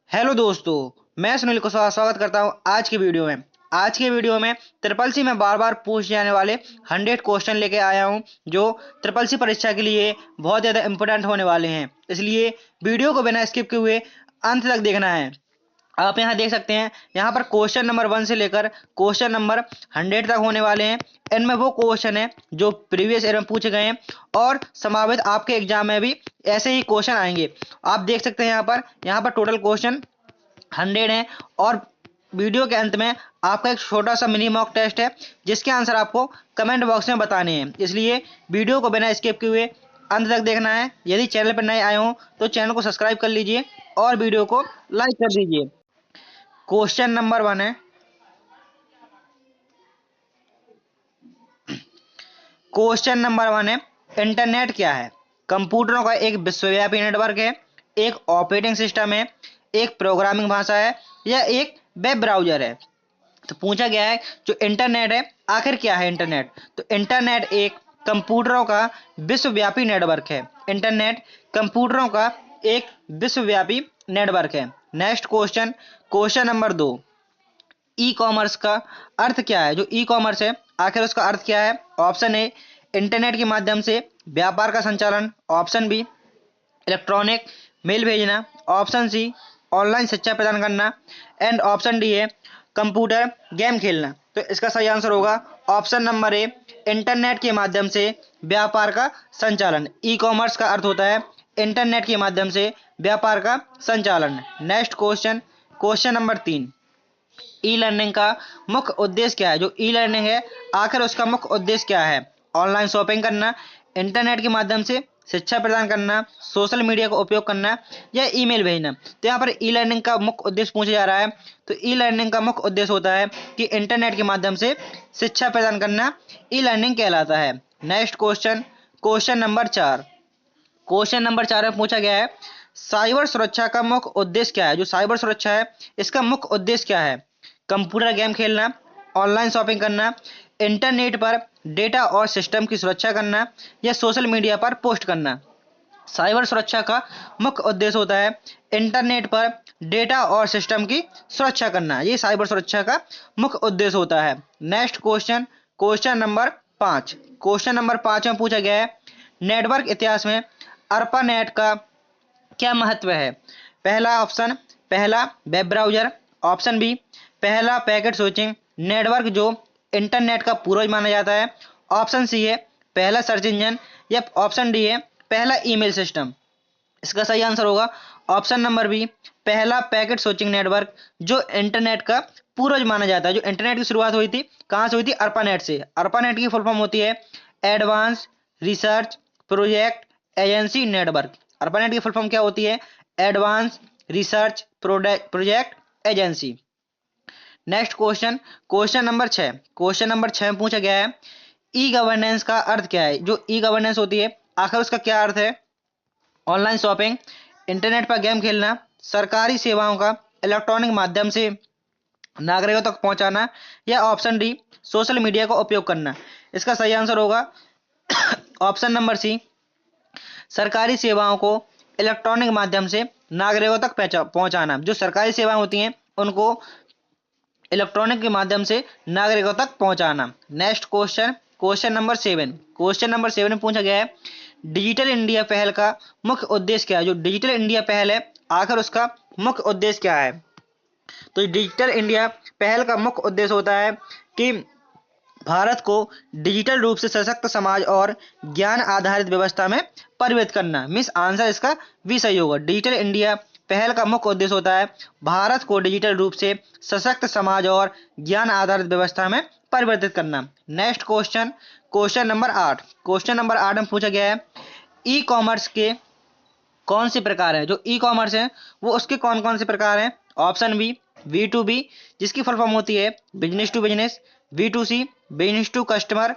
Hello दोस्तों, मैं सुनील कुशवाहा स्वागत करता हूं आज की वीडियो में ट्रिपल सी में बार बार पूछे जाने वाले 100 क्वेश्चन लेके आया हूं जो ट्रिपल सी परीक्षा के लिए बहुत ज़्यादा इंपॉर्टेंट होने वाले हैं। इसलिए वीडियो को बिना स्किप किए हुए अंत तक देखना है। आप यहाँ देख सकते हैं, यहाँ पर क्वेश्चन नंबर 1 से लेकर क्वेश्चन नंबर 100 तक होने वाले हैं। इनमें वो क्वेश्चन है जो प्रीवियस ईयर में पूछे गए हैं और संभावित आपके एग्जाम में भी ऐसे ही क्वेश्चन आएंगे। आप देख सकते हैं यहाँ पर टोटल क्वेश्चन 100 हैं और वीडियो के अंत में आपका एक छोटा सा मिनी मॉक टेस्ट है जिसके आंसर आपको कमेंट बॉक्स में बताने हैं। इसलिए वीडियो को बिना स्किप किए हुए अंत तक देखना है। यदि चैनल पर नए आए हों तो चैनल को सब्सक्राइब कर लीजिए और वीडियो को लाइक कर दीजिए। क्वेश्चन नंबर 1 है, इंटरनेट क्या है? कंप्यूटरों का एक विश्वव्यापी नेटवर्क है, एक ऑपरेटिंग सिस्टम है, एक प्रोग्रामिंग भाषा है या एक वेब ब्राउज़र है। तो पूछा गया है जो इंटरनेट है आखिर क्या है इंटरनेट? तो इंटरनेट एक कंप्यूटरों का विश्वव्यापी नेटवर्क है। इंटरनेट कंप्यूटरों का एक विश्वव्यापी नेटवर्क है। Next question, question number 2, e commerce का अर्थ क्या है? जो ई कॉमर्स है आखिर उसका अर्थ क्या है? ऑप्शन ए इंटरनेट के माध्यम से व्यापार का संचालन, ऑप्शन बी इलेक्ट्रॉनिक मेल भेजना, ऑप्शन सी ऑनलाइन शिक्षा प्रदान करना एंड ऑप्शन डी है कंप्यूटर गेम खेलना। तो इसका सही आंसर होगा ऑप्शन नंबर ए, इंटरनेट के माध्यम से व्यापार का संचालन। ई कॉमर्स का अर्थ होता है इंटरनेट के माध्यम से व्यापार का संचालन। Next question, question number 3, e learning का मुख्य उद्देश्य क्या है? जो ई लर्निंग है आखिर उसका मुख्य उद्देश्य क्या है? ऑनलाइन शॉपिंग करना, इंटरनेट के माध्यम से शिक्षा प्रदान करना, सोशल मीडिया का उपयोग करना या ईमेल भेजना। तो यहाँ पर ई लर्निंग का मुख्य उद्देश्य पूछा जा रहा है। तो ई लर्निंग का मुख्य उद्देश्य होता है कि इंटरनेट के माध्यम से शिक्षा प्रदान करना ई लर्निंग कहलाता है। Next question, question number 4, question number 4 में पूछा गया है साइबर सुरक्षा का मुख्य उद्देश्य क्या है? जो साइबर सुरक्षा है इसका मुख्य उद्देश्य क्या है? कंप्यूटर गेम खेलना, ऑनलाइन शॉपिंग करना, इंटरनेट पर डेटा और सिस्टम की सुरक्षा करना या सोशल मीडिया पर पोस्ट करना। साइबर सुरक्षा का मुख्य उद्देश्य होता है इंटरनेट पर डेटा और सिस्टम की सुरक्षा करना। ये साइबर सुरक्षा का मुख्य उद्देश्य होता है। Next question, question number 5, question number 5 में पूछा गया है नेटवर्क इतिहास में अर्पानेट का क्या महत्व है? पहला ऑप्शन, पहला वेब ब्राउज़र, ऑप्शन बी पहला पैकेट स्विचिंग नेटवर्क जो इंटरनेट का पूर्वज माना जाता है, ऑप्शन सी है पहला सर्च इंजन या ऑप्शन डी है पहला ईमेल सिस्टम। इसका सही आंसर होगा ऑप्शन नंबर बी, पहला पैकेट स्विचिंग नेटवर्क जो इंटरनेट का पूर्वज माना जाता है। जो इंटरनेट की शुरुआत हुई थी कहाँ से हुई थी? अर्पानेट से। अर्पानेट की फुल फॉर्म होती है advance research project agency network. ARPANET की फुल फॉर्म क्या होती है? Advance research project agency. Next question, question number 6, question number 6 में पूछा गया है ई गवर्नेंस का अर्थ क्या है? जो ई गवर्नेंस होती है आखिर उसका क्या अर्थ है? ऑनलाइन शॉपिंग, इंटरनेट पर गेम खेलना, सरकारी सेवाओं का इलेक्ट्रॉनिक माध्यम से नागरिकों तक पहुंचाना या ऑप्शन डी सोशल मीडिया का उपयोग करना। इसका सही आंसर होगा ऑप्शन नंबर सी, सरकारी सेवाओं को इलेक्ट्रॉनिक माध्यम से नागरिकों तक पहुंचाना। जो सरकारी सेवाएं होती हैं उनको इलेक्ट्रॉनिक के माध्यम से नागरिकों तक पहुंचाना। Next question, question number 7, question number 7 में पूछा गया है डिजिटल इंडिया पहल का मुख्य उद्देश्य क्या है? जो डिजिटल इंडिया पहल है आखिर उसका मुख्य उद्देश्य क्या है? तो डिजिटल इंडिया पहल का मुख्य उद्देश्य होता है कि भारत को डिजिटल रूप से सशक्त समाज और ज्ञान आधारित व्यवस्था में परिवर्तित करना। मीन्स आंसर इसका भी सही होगा। डिजिटल इंडिया पहल का मुख्य उद्देश्य होता है भारत को डिजिटल रूप से सशक्त समाज और ज्ञान आधारित व्यवस्था में परिवर्तित करना। Next question, question number 8, question number 8 में पूछा गया है ई कॉमर्स के कौन से प्रकार हैं? जो ई कॉमर्स है वो उसके कौन कौन से प्रकार हैं? ऑप्शन बी V2B जिसकी फुल फॉर्म होती है business to business, V2C business to customer,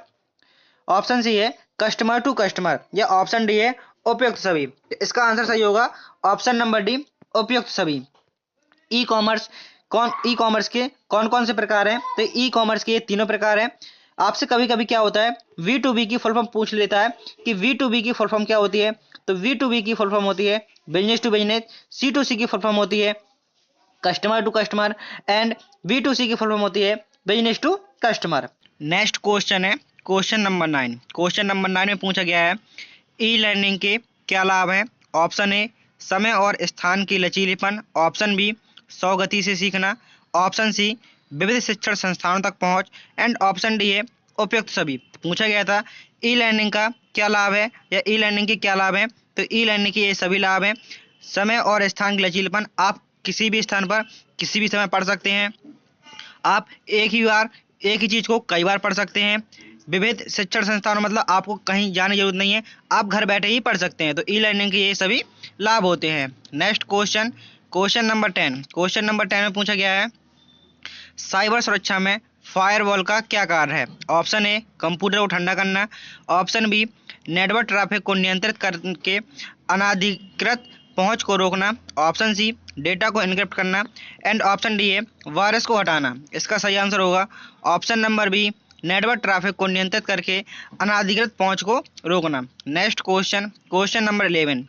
option C है कस्टमर टू कस्टमर या ऑप्शन डी है उपयुक्त सभी। इसका आंसर सही होगा ऑप्शन नंबर डी, उपयुक्त सभी। ई कॉमर्स के कौन कौन से प्रकार हैं? तो ई कॉमर्स के ये तीनों प्रकार हैं। आपसे कभी कभी क्या होता है V2B की फुल फॉर्म पूछ लेता है कि V2B की फुल फॉर्म क्या होती है? तो V2B की फुल फॉर्म होती है बिजनेस टू बिजनेस, C2C की फुल फॉर्म होती है customer to customer, and B2C की फुल फॉर्म होती है business to customer. Next question है क्वेश्चन नंबर 9। क्वेश्चन नंबर 9 में पूछा गया है ई लर्निंग के क्या लाभ हैं। ऑप्शन ए समय और स्थान की लचीलेपन, ऑप्शन बी सौ गति से सीखना, ऑप्शन सी विविध शिक्षण संस्थानों तक पहुंच, एंड ऑप्शन डी है उपयुक्त सभी। पूछा गया था ई लर्निंग का क्या लाभ है या ई लर्निंग के क्या लाभ हैं। तो ई लर्निंग के ये सभी लाभ हैं। समय और स्थान की लचीलेपन, आप किसी भी स्थान पर किसी भी समय पढ़ सकते हैं। आप एक ही चीज़ को कई बार पढ़ सकते हैं। विविध शिक्षण संस्थानों मतलब आपको कहीं जाने की जरूरत नहीं है, आप घर बैठे ही पढ़ सकते हैं। तो ई लर्निंग के ये सभी लाभ होते हैं। Next question question number 10। Question number 10 में पूछा गया है साइबर सुरक्षा में फायरवॉल का क्या कार्य है। ऑप्शन ए कंप्यूटर को ठंडा करना, ऑप्शन बी नेटवर्क ट्रैफिक को नियंत्रित करके अनाधिकृत पहुंच को रोकना, ऑप्शन सी डेटा को एन्क्रिप्ट करना, एंड ऑप्शन डी है वायरस को हटाना। इसका सही आंसर होगा option number B network traffic को नियंत्रित करके अनाधिकृत पहुंच को रोकना। Next question question number 11।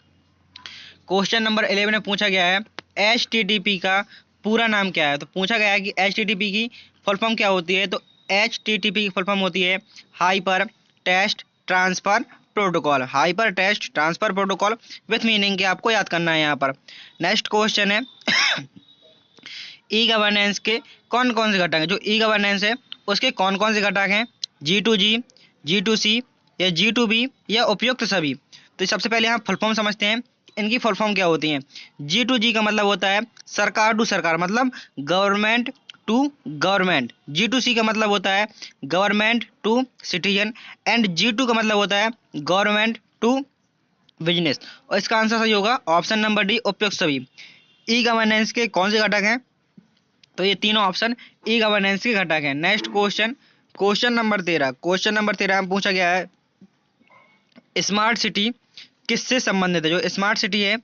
Question number 11 में पूछा गया है HTTP का पूरा नाम क्या है। तो पूछा गया है कि HTTP की फुल फॉर्म क्या होती है। तो HTTP की फुल फॉर्म होती है hyper text transfer protocol. Hyper text transfer protocol with meaning के आपको याद करना है यहाँ पर। नेक्स्ट क्वेश्चन है ई गवर्नेंस के कौन कौन से घटक हैं। जो ई गवर्नेंस है उसके कौन कौन से घटक हैं, G2G, G2C या G2B या उपयुक्त सभी। तो सबसे पहले हम फुल फॉर्म समझते हैं, इनकी फुल फॉर्म क्या होती हैं। G2G का मतलब होता है सरकार टू सरकार, मतलब गवर्नमेंट टू गवर्नमेंट। G2C का मतलब होता है government to citizen, and G2 का मतलब होता है गवर्नमेंट टू बिजनेस। और इसका आंसर सही होगा ऑप्शन नंबर डी उपयुक्त सभी। ई गवर्नेंस के कौन से घटक हैं। तो ये तीनों ऑप्शन ई गवर्नेंस के घटक हैं। Next question question number 13। Question number 13 में पूछा गया है स्मार्ट सिटी किससे संबंधित है। जो स्मार्ट सिटी है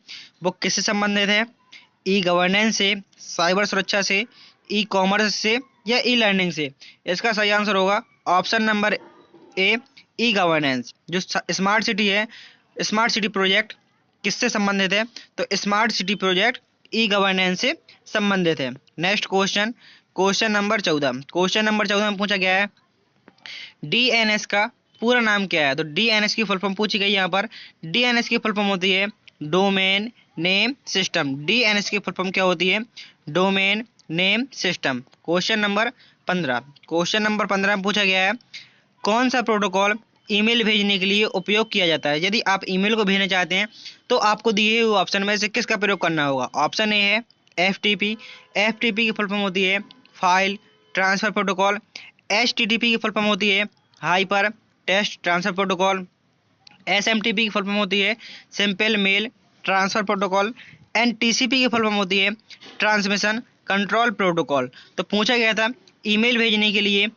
वो किससे संबंधित है, ई गवर्नेंस से, साइबर सुरक्षा से, ई कॉमर्स से या ई लर्निंग से। इसका सही आंसर होगा ऑप्शन नंबर ए ई गवर्नेंस। जो स्मार्ट सिटी है, स्मार्ट सिटी प्रोजेक्ट किससे संबंधित है। तो smart city project e governance से संबंधित है। Next question question number 14। Question number 14 में पूछा गया है DNS का पूरा नाम क्या है। तो DNS की फुल फॉर्म पूछी गई यहाँ पर। DNS की फुल फॉर्म होती है डोमेन नेम सिस्टम। DNS की फुल फॉर्म क्या होती है, domain name system. Question number 15। Question number 15 में पूछा गया है कौन सा प्रोटोकॉल ईमेल भेजने के लिए उपयोग किया जाता है। यदि आप ईमेल को भेजना चाहते हैं तो आपको दिए हुए ऑप्शन में से किसका प्रयोग करना होगा। ऑप्शन ए है FTP। FTP की फुल फॉर्म होती है फाइल ट्रांसफर प्रोटोकॉल। HTTP की फुल फॉर्म होती है hyper text transfer protocol. SMTP की फुल फॉर्म होती है simple mail transfer protocol. And TCP की फुल फॉर्म होती है ट्रांसमिशन कंट्रोल प्रोटोकॉल। तो पूछा गया था ईमेल भेजने के लिए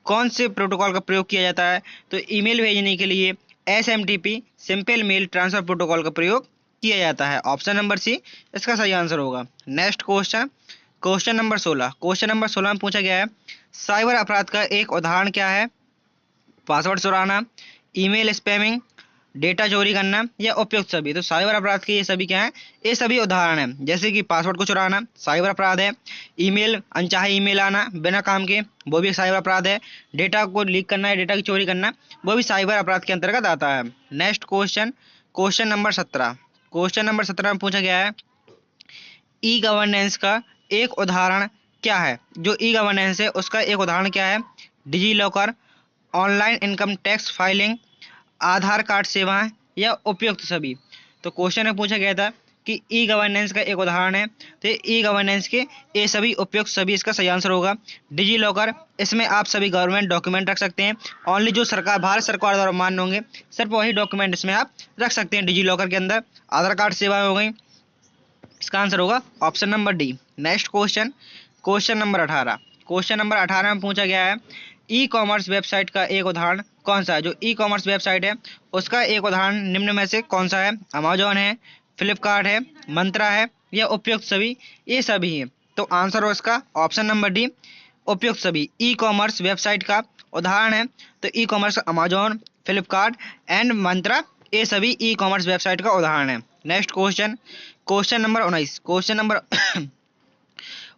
कौन से प्रोटोकॉल का प्रयोग किया जाता है। तो ईमेल भेजने के लिए SMTP simple mail transfer protocol का प्रयोग किया जाता है। ऑप्शन नंबर सी इसका सही आंसर होगा। Next question question number 16। Question number 16 में पूछा गया है साइबर अपराध का एक उदाहरण क्या है। पासवर्ड चुराना, ईमेल स्पैमिंग, डेटा चोरी करना या उपयुक्त सभी। तो साइबर अपराध के ये सभी क्या हैं, ये सभी उदाहरण हैं। जैसे कि पासवर्ड को चुराना साइबर अपराध है, ईमेल अनचाहे ईमेल आना बिना काम के वो भी साइबर अपराध है, डेटा को लीक करना है, डेटा की चोरी करना वो भी साइबर अपराध के अंतर्गत आता है। Next question question number 17। Question number 17 में पूछा गया है ई गवर्नेंस का एक उदाहरण क्या है। जो ई गवर्नेंस है उसका एक उदाहरण क्या है, DigiLocker, online income tax filing, Aadhaar card सेवाएं या उपयुक्त सभी। तो क्वेश्चन में पूछा गया था कि ई गवर्नेंस का एक उदाहरण है, तो ई गवर्नेंस के ये सभी उपयुक्त सभी इसका सही आंसर होगा डिजी लॉकर। इसमें आप सभी गवर्नमेंट डॉक्यूमेंट रख सकते हैं, ओनली जो सरकार भारत सरकार द्वारा मान्य होंगे सिर्फ वही डॉक्यूमेंट इसमें आप रख सकते हैं डिजी लॉकर के अंदर। आधार कार्ड सेवाएं हो गई, इसका आंसर होगा option number D. Next question question number 18। Question number 18 में पूछा गया है ई कॉमर्स वेबसाइट का एक उदाहरण कौन सा है। जो ई कॉमर्स वेबसाइट है उसका एक उदाहरण निम्न में से कौन सा है, अमेजॉन है, फ्लिपकार्ट है, मंत्रा है या उपयुक्त सभी। ये सभी है, तो आंसर हो इसका ऑप्शन नंबर डी उपयुक्त सभी। ई कॉमर्स वेबसाइट का उदाहरण है तो ecommerce Amazon, Flipkart and Myntra ये सभी ई कॉमर्स वेबसाइट का उदाहरण है। Next question question number 19। Question number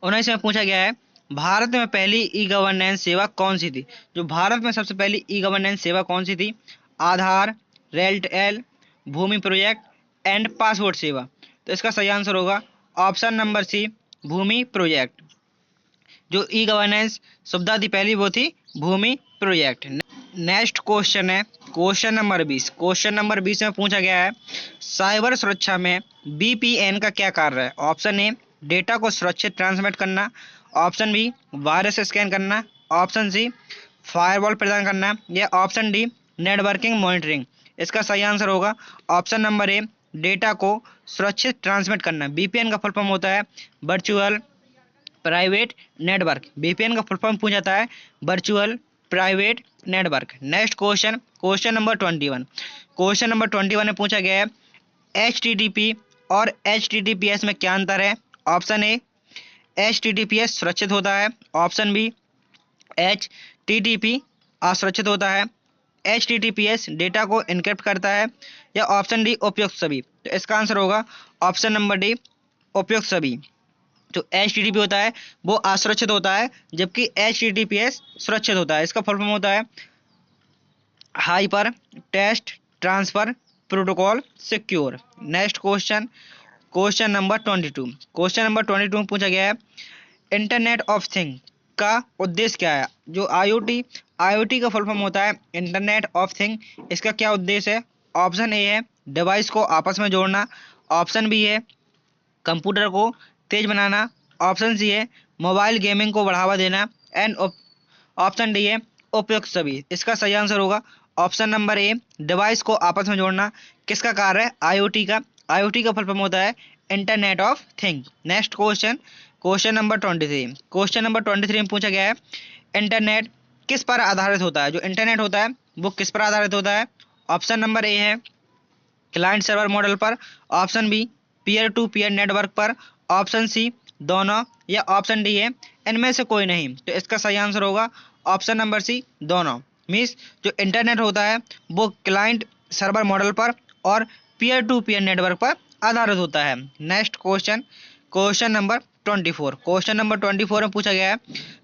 19 में पूछा गया है भारत में पहली ई गवर्नेंस सेवा कौन सी थी। जो भारत में सबसे पहली ई गवर्नेंस सेवा कौन सी थी? आधार, रेलटेल, भूमि प्रोजेक्ट एंड पासपोर्ट सेवा। तो इसका सही आंसर होगा ऑप्शन नंबर सी, भूमि प्रोजेक्ट। जो ई गवर्नेंस सुविधा थी पहली वो थी भूमि प्रोजेक्ट। नेक्स्ट क्वेश्चन है क्वेश्चन नंबर 20। क्वेश्चन नंबर 20 में पूछा गया है साइबर सुरक्षा में बीपीएन का क्या कार्य है? ऑप्शन ए डेटा को सुरक्षित ट्रांसमिट करना, ऑप्शन बी वायरस स्कैन करना, ऑप्शन सी फायरवॉल प्रदान करना, या ऑप्शन डी नेटवर्किंग मॉनिटरिंग। इसका सही आंसर होगा ऑप्शन नंबर ए, डेटा को सुरक्षित ट्रांसमिट करना। बीपीएन का फुल फॉर्म होता है वर्चुअल प्राइवेट नेटवर्क। बीपीएन का फुल फॉर्म पूछा जाता है virtual private network. Next question question number 21। Question number 21 में पूछा गया है एचटीटीपी और एचटीटीपीएस में क्या अंतर है? ऑप्शन ए एचटीटीपीएस सुरक्षित होता है, ऑप्शन बी एचटीटीपी असुरक्षित होता है, एचटीटीपीएस डेटा को इनक्रिप्ट करता है, या ऑप्शन डी उपयुक्त सभी। तो इसका आंसर होगा ऑप्शन नंबर डी, उपयुक्त सभी। जो एचटीटीपी होता है वो असुरक्षित होता है जबकि एचटीटीपीएस सुरक्षित होता है। इसका फुल फॉर्म होता है hyper text transfer protocol secure. Next question question number 22। Question number 22 में पूछा गया है इंटरनेट ऑफ थिंग का उद्देश्य क्या है? जो आईओटी का फुल फॉर्म होता है इंटरनेट ऑफ थिंग। इसका क्या उद्देश्य है? ऑप्शन ए है डिवाइस को आपस में जोड़ना, ऑप्शन बी है कंप्यूटर को तेज बनाना, ऑप्शन सी है मोबाइल गेमिंग को बढ़ावा देना, एंड ऑप्शन डी है उपयुक्त सभी। इसका सही आंसर होगा ऑप्शन नंबर ए, डिवाइस को आपस में जोड़ना। किसका कार्य है? आईओटी का। आईओटी का फुल फॉर्म होता है internet of thing. Next question question number 23। Question number 23 में पूछा गया है इंटरनेट किस पर आधारित होता है? जो इंटरनेट होता है वो किस पर आधारित होता है? ऑप्शन नंबर ए है क्लाइंट सर्वर मॉडल पर, option B peer to peer network पर, ऑप्शन सी दोनों, या ऑप्शन डी है इनमें से कोई नहीं। तो इसका सही आंसर होगा ऑप्शन नंबर सी दोनों। मीन्स जो इंटरनेट होता है वो क्लाइंट सर्वर मॉडल पर और पीयर टू पीयर नेटवर्क पर आधारित होता है। Next question question number 24। Question number 24 में पूछा गया है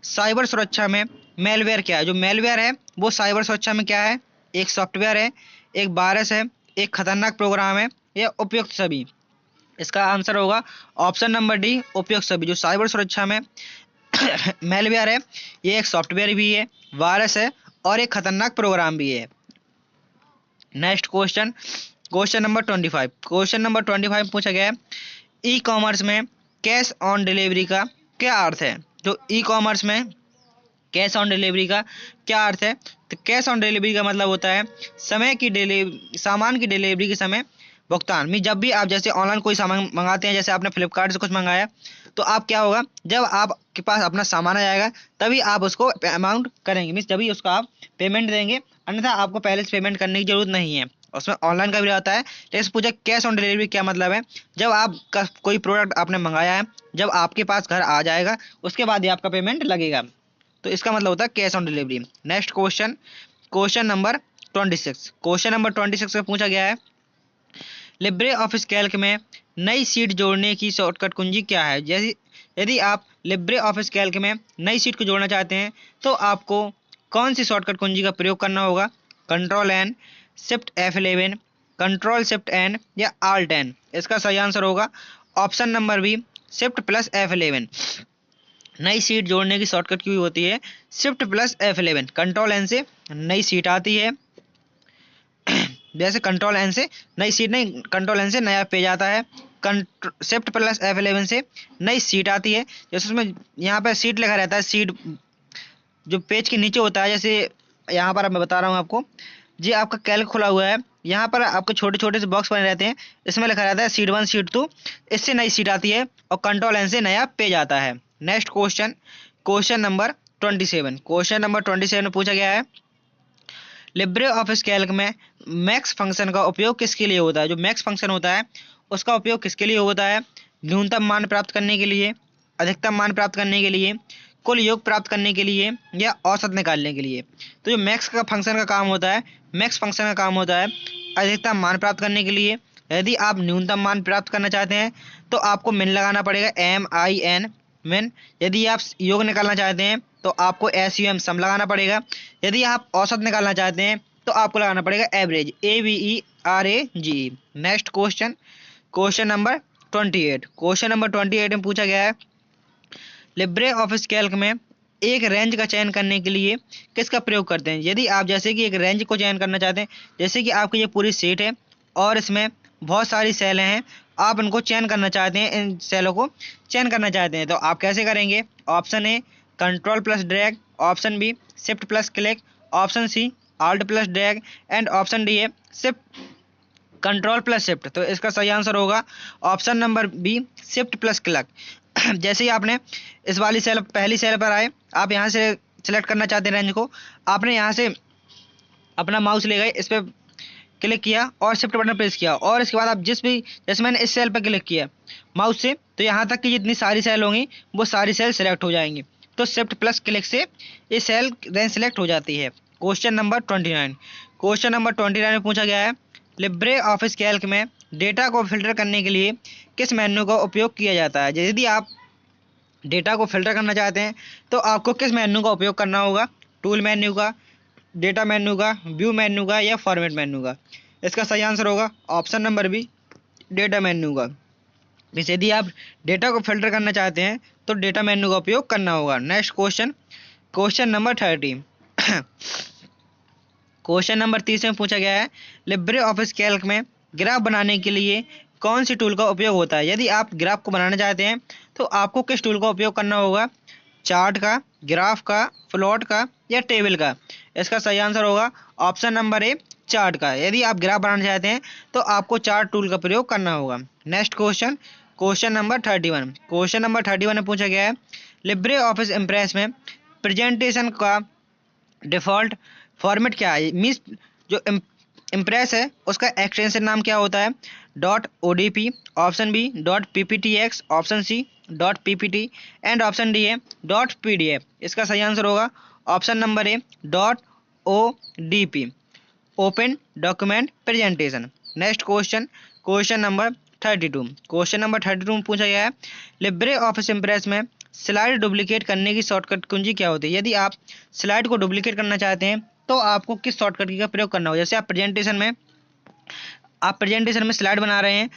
साइबर सुरक्षा में मेलवेयर क्या है? जो मेलवेयर है वो साइबर सुरक्षा में क्या है? एक सॉफ्टवेयर है, एक वायरस है, एक खतरनाक प्रोग्राम है, या उपयुक्त सभी। इसका आंसर होगा ऑप्शन नंबर डी, उपयुक्त सभी। जो साइबर सुरक्षा में मेलवेयर है ये एक सॉफ्टवेयर भी है, वायरस है और एक खतरनाक प्रोग्राम भी है। Next question question number 25। Question number 25 पूछा गया है ई कॉमर्स में कैश ऑन डिलीवरी का क्या अर्थ है? जो ई कॉमर्स में कैश ऑन डिलीवरी का क्या अर्थ है? तो कैश ऑन डिलीवरी का मतलब होता है समय की डिलीवरी, सामान की डिलीवरी के समय भुगतान में। जब भी आप जैसे ऑनलाइन कोई सामान मंगाते हैं, जैसे आपने फ्लिपकार्ट से कुछ मंगाया, तो आप क्या होगा जब आपके पास अपना सामान आ जाएगा तभी आप उसको अमाउंट करेंगे, मीन्स जब भी उसको आप पेमेंट देंगे, अन्यथा आपको पहले से पेमेंट करने की जरूरत नहीं है। उसमें ऑनलाइन का भी रहता है। लेकिन पूछा कैश ऑन डिलीवरी क्या मतलब है? जब आपका कोई प्रोडक्ट आपने मंगाया है, जब आपके पास घर आ जाएगा उसके बाद ही आपका पेमेंट लगेगा, तो इसका मतलब होता है cash on delivery. Next question question number 26। Question number 26 में पूछा गया है लिब्रे ऑफिस कैल्क में नई सीट जोड़ने की शॉर्टकट कुंजी क्या है? जैसे यदि आप लिब्रे ऑफिस कैल्क में नई सीट को जोड़ना चाहते हैं तो आपको कौन सी शॉर्टकट कुंजी का प्रयोग करना होगा? Control N, shift F11, control shift N, या आल्ट एन। इसका सही आंसर होगा option number B, shift plus F11। नई सीट जोड़ने की शॉर्टकट की होती है shift plus F11। Control N से नई सीट आती है, जैसे कंट्रोल एन से नई सीट नहीं, कंट्रोल एन से नया पेज आता है। शिफ्ट प्लस F11 से नई सीट आती है, जैसे उसमें यहाँ पे सीट लिखा रहता है, सीट जो पेज के नीचे होता है। जैसे यहाँ पर मैं बता रहा हूँ आपको, जी आपका कैल्क खुला हुआ है, यहाँ पर आपको छोटे छोटे से बॉक्स बने रहते हैं, इसमें लिखा रहता है सीट 1 सीट 2, इससे नई सीट आती है और कंट्रोल एन से नया पेज आता है। Next question question number 27। Question number 27 में पूछा गया है लिब्रे ऑफिस कैल्क में मैक्स फंक्शन का उपयोग किसके लिए होता है? जो मैक्स फंक्शन होता है उसका उपयोग किसके लिए होता है? न्यूनतम मान प्राप्त करने के लिए, अधिकतम मान प्राप्त करने के लिए, कुल योग प्राप्त करने के लिए, या औसत निकालने के लिए। तो जो मैक्स का फंक्शन का काम होता है, मैक्स फंक्शन का काम होता है अधिकतम मान प्राप्त करने के लिए। यदि आप न्यूनतम मान प्राप्त करना चाहते हैं तो आपको मिन लगाना पड़ेगा, MIN, मीन यदि आप योग निकालना चाहते हैं तो आपको SUM सम लगाना पड़ेगा। यदि आप औसत निकालना चाहते हैं तो आपको लगाना पड़ेगा average, AVERAGE। Next question, question number 28। Question number 28 में पूछा गया है लिब्रे ऑफिस कैल्क में एक रेंज का चयन करने के लिए किसका प्रयोग करते हैं। यदि आप जैसे कि एक रेंज को चयन करना चाहते हैं, जैसे कि आपकी ये पूरी शीट है और इसमें बहुत सारी सेलें हैं, आप इनको चयन करना चाहते हैं, इन सेलों को चयन करना चाहते हैं, तो आप कैसे करेंगे। Option A control plus drag, option B shift plus click, option C alt plus drag and option D है शिफ्ट कंट्रोल प्लस शिफ्ट। तो इसका सही आंसर होगा option number B shift plus click. जैसे ही आपने इस वाली सेल, पहली सेल पर आए, आप यहाँ से सिलेक्ट करना चाहते हैं रेंज को, आपने यहाँ से अपना माउस ले गए, इस पर क्लिक किया और शिफ्ट बटन प्रेस किया और इसके बाद आप जिस भी, जैसे मैंने इस सेल पर क्लिक किया माउस से, तो यहाँ तक की जितनी सारी सेल होंगी वो सारी सेल सिलेक्ट हो जाएंगी। तो शिफ्ट प्लस क्लिक से ये सेल रेंज सिलेक्ट हो जाती है। Question number 29। क्वेश्चन नंबर 29 में पूछा गया है लिब्रे ऑफिस कैल्क में डेटा को फिल्टर करने के लिए किस मेन्यू का उपयोग किया जाता है। यदि आप डेटा को फिल्टर करना चाहते हैं तो आपको किस मेन्यू का उपयोग करना होगा, टूल मेन्यू का, डेटा मेन्यू का, व्यू मेन्यू का या फॉर्मेट मेन्यू का। इसका सही आंसर होगा option number B data menu का। मीन्स यदि आप डेटा को फिल्टर करना चाहते हैं तो डेटा मेन्यू का उपयोग करना होगा। Next question, question number 30। Question number 30 में पूछा गया है लिब्रे ऑफिस कैल्क में ग्राफ बनाने के लिए कौन सी टूल का उपयोग होता है। यदि आप ग्राफ को बनाना चाहते हैं तो आपको किस टूल का उपयोग करना होगा, चार्ट का, ग्राफ का, प्लॉट का या टेबल का। इसका सही आंसर होगा ऑप्शन नंबर ए चार्ट का। यदि आप ग्राफ बनाना चाहते हैं तो आपको चार्ट टूल का प्रयोग करना होगा। Next question, question number 31। Question number 31 में पूछा गया है लिब्रे ऑफिस इम्प्रेस में प्रेजेंटेशन का डिफ़ॉल्ट फॉर्मेट क्या है। मीन्स जो इम्प्रेस है उसका एक्सटेंशन नाम क्या होता है, .odp, option B .pptx, option C .ppt and option D है .pdf। इसका सही आंसर होगा option number A .odp, open document presentation. Next question, question number 32। Question number 32 में पूछा गया है लिब्रे ऑफिस इम्प्रेस में स्लाइड डुप्लीकेट करने की शॉर्टकट कुंजी क्या होती है। यदि आप स्लाइड को डुप्लीकेट करना चाहते हैं तो आपको किस शॉर्टकट की का प्रयोग करना होगा। जैसे आप प्रेजेंटेशन में स्लाइड बना रहे हैं,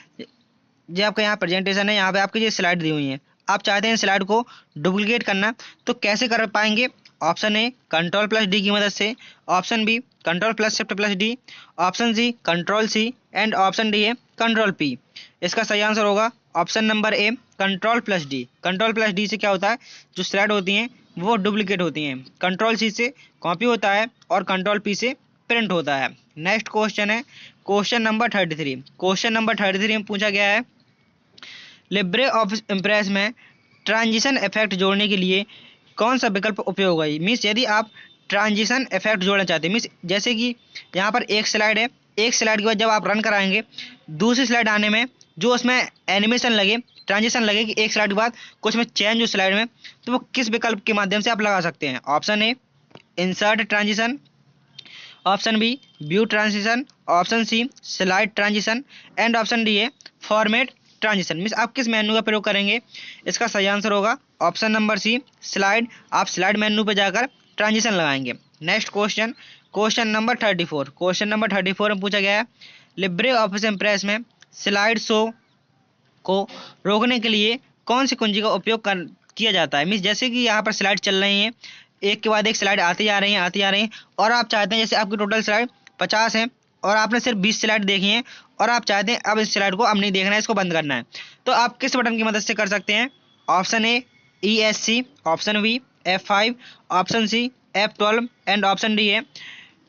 जो आपका यहाँ प्रेजेंटेशन है, यहाँ पे आपकी ये स्लाइड दी हुई है, आप चाहते हैं स्लाइड को डुप्लीकेट करना, तो कैसे कर पाएंगे। Option A control plus D की मदद से, option B control plus shift plus D, option C control C and option D है कंट्रोल पी। इसका सही आंसर होगा option number A control plus D. Control plus D से क्या होता है, जो स्लाइड होती हैं वो डुप्लीकेट होती हैं, कंट्रोल सी से कॉपी होता है और कंट्रोल पी से प्रिंट होता है। नेक्स्ट क्वेश्चन है क्वेश्चन नंबर 33। क्वेश्चन नंबर 33 में पूछा गया है लिब्रे ऑफिस इम्प्रेस में ट्रांजिशन इफेक्ट जोड़ने के लिए कौन सा विकल्प उपयोग होगा। मीन्स यदि आप ट्रांजिशन इफेक्ट जोड़ना चाहते हैं, मीन्स जैसे कि यहाँ पर एक स्लाइड है, एक स्लाइड के बाद जब आप रन कराएंगे दूसरी स्लाइड आने में जो उसमें एनिमेशन लगे, ट्रांजिशन लगे कि एक स्लाइड के बाद कुछ में चेंज हो स्लाइड में, तो वो किस विकल्प के माध्यम से आप लगा सकते हैं। Option A insert transition, option B view transition, option C slide transition and option D है फॉर्मेट ट्रांजिशन। मीन्स आप किस मेन्यू का प्रयोग करेंगे। इसका सही आंसर होगा ऑप्शन नंबर सी स्लाइड। आप स्लाइड मेन्यू पर जाकर ट्रांजिशन लगाएंगे। Next question, question number 34। Question number 34 में पूछा गया है लिब्रे ऑफिस इम्प्रेस में स्लाइड शो को रोकने के लिए कौन सी कुंजी का उपयोग किया जाता है। मीन्स जैसे कि यहाँ पर स्लाइड चल रही हैं, एक के बाद एक स्लाइड आती जा रही हैं और आप चाहते हैं, जैसे आपकी टोटल स्लाइड 50 है और आपने सिर्फ 20 स्लाइड देखी हैं और आप चाहते हैं अब इस स्लाइड को अब नहीं देखना है, इसको बंद करना है, तो आप किस बटन की मदद से कर सकते हैं। Option A ESC, option B F5, option C F12 and option D है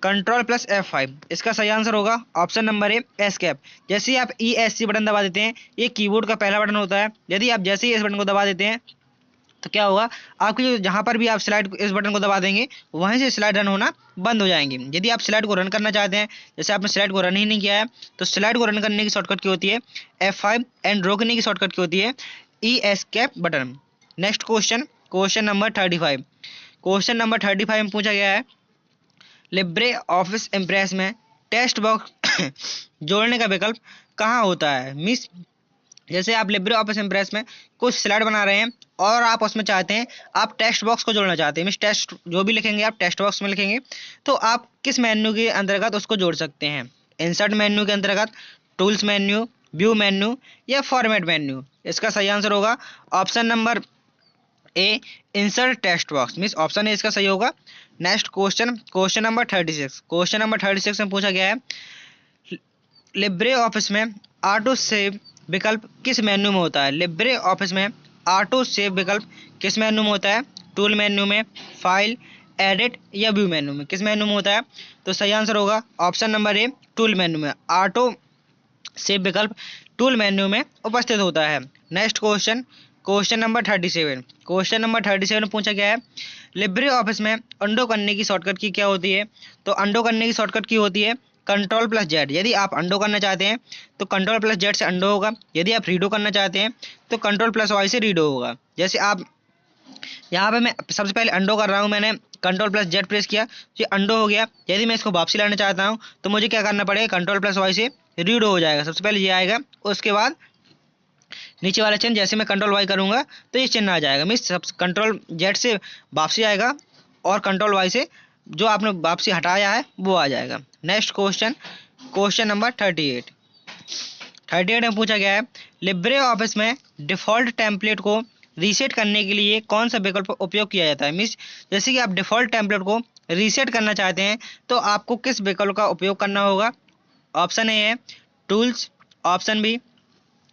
कंट्रोल प्लस F5। इसका सही आंसर होगा ऑप्शन नंबर ए एस्केप। जैसे ही आप ESC बटन दबा देते हैं, ये कीबोर्ड का पहला बटन होता है, यदि आप जैसे ही इस बटन को दबा देते हैं तो क्या होगा, आपकी जहाँ पर भी आप स्लाइड इस बटन को दबा देंगे वहीं से स्लाइड रन होना बंद हो जाएंगी। यदि आप स्लाइड को रन करना चाहते हैं, जैसे आपने स्लाइड को रन ही नहीं किया है, तो स्लाइड को रन करने की शॉर्टकट की होती है F5 एंड रोकने की शॉर्टकट की होती है EScape button. Next question, question number 35। Question number 35 में पूछा गया है लिब्रे ऑफिस इम्प्रेस में टेक्स्ट बॉक्स जोड़ने का विकल्प कहाँ होता है। मीन्स जैसे आप लिब्रे ऑफिस इम्प्रेस में कुछ स्लाइड बना रहे हैं और आप उसमें चाहते हैं, आप टेक्स्ट बॉक्स को जोड़ना चाहते हैं, मीन्स टेक्स्ट जो भी लिखेंगे आप टेक्स्ट बॉक्स में लिखेंगे, तो आप किस मेन्यू के अंतर्गत उसको जोड़ सकते हैं? इंसर्ट मेन्यू के अंतर्गत, टूल्स मेन्यू, व्यू मेन्यू या फॉर्मेट मेन्यू। इसका सही आंसर होगा option number A, insert text box, means option A इसका सही होगा। Next question, question number 36। Question number 36 में पूछा गया है लिब्रे ऑफिस में ऑटो सेव विकल्प किस मेन्यू में होता है? लिब्रे ऑफिस में ऑटो सेव विकल्प किस मेन्यू में होता है? टूल मेन्यू में, फाइल, एडिट या व्यू मेन्यू में? किस मेन्यू में होता है? तो सही आंसर होगा ऑप्शन नंबर ए, टूल मेन्यू में। ऑटो सेव विकल्प टूल मेन्यू में उपस्थित होता है। Next question, question number 37। Question number 37 में पूछा गया है लिब्रे ऑफिस में अंडो करने की शॉर्टकट की क्या होती है? तो अंडो करने की शॉर्टकट की होती है कंट्रोल प्लस जेड। यदि आप अंडो करना चाहते हैं तो कंट्रोल प्लस जेड से अंडो होगा। यदि आप रीडो करना चाहते हैं तो कंट्रोल प्लस वाई से रीडो होगा। जैसे आप यहाँ पे मैं सबसे पहले अंडो कर रहा हूँ, मैंने कंट्रोल प्लस जेड प्रेस किया, ये अंडो हो गया। यदि मैं इसको वापसी लाना चाहता हूँ तो मुझे क्या करना पड़ेगा? कंट्रोल प्लस वाई से रीडो हो जाएगा। सबसे पहले ये आएगा, उसके बाद नीचे वाला चिन्ह, जैसे मैं कंट्रोल वाई करूंगा तो ये चिन्ह आ जाएगा, मीन्स कंट्रोल जेड से वापसी आएगा और कंट्रोल वाई से जो आपने वापसी हटाया है वो आ जाएगा। Next question, question number 38। 38 में पूछा गया है लिब्रे ऑफिस में डिफ़ॉल्ट टेम्पलेट को रीसेट करने के लिए कौन सा विकल्प उपयोग किया जाता है? मीन्स जैसे कि आप डिफ़ॉल्ट टेम्पलेट को रीसेट करना चाहते हैं तो आपको किस विकल्प का उपयोग करना होगा? ऑप्शन ए है tools, option B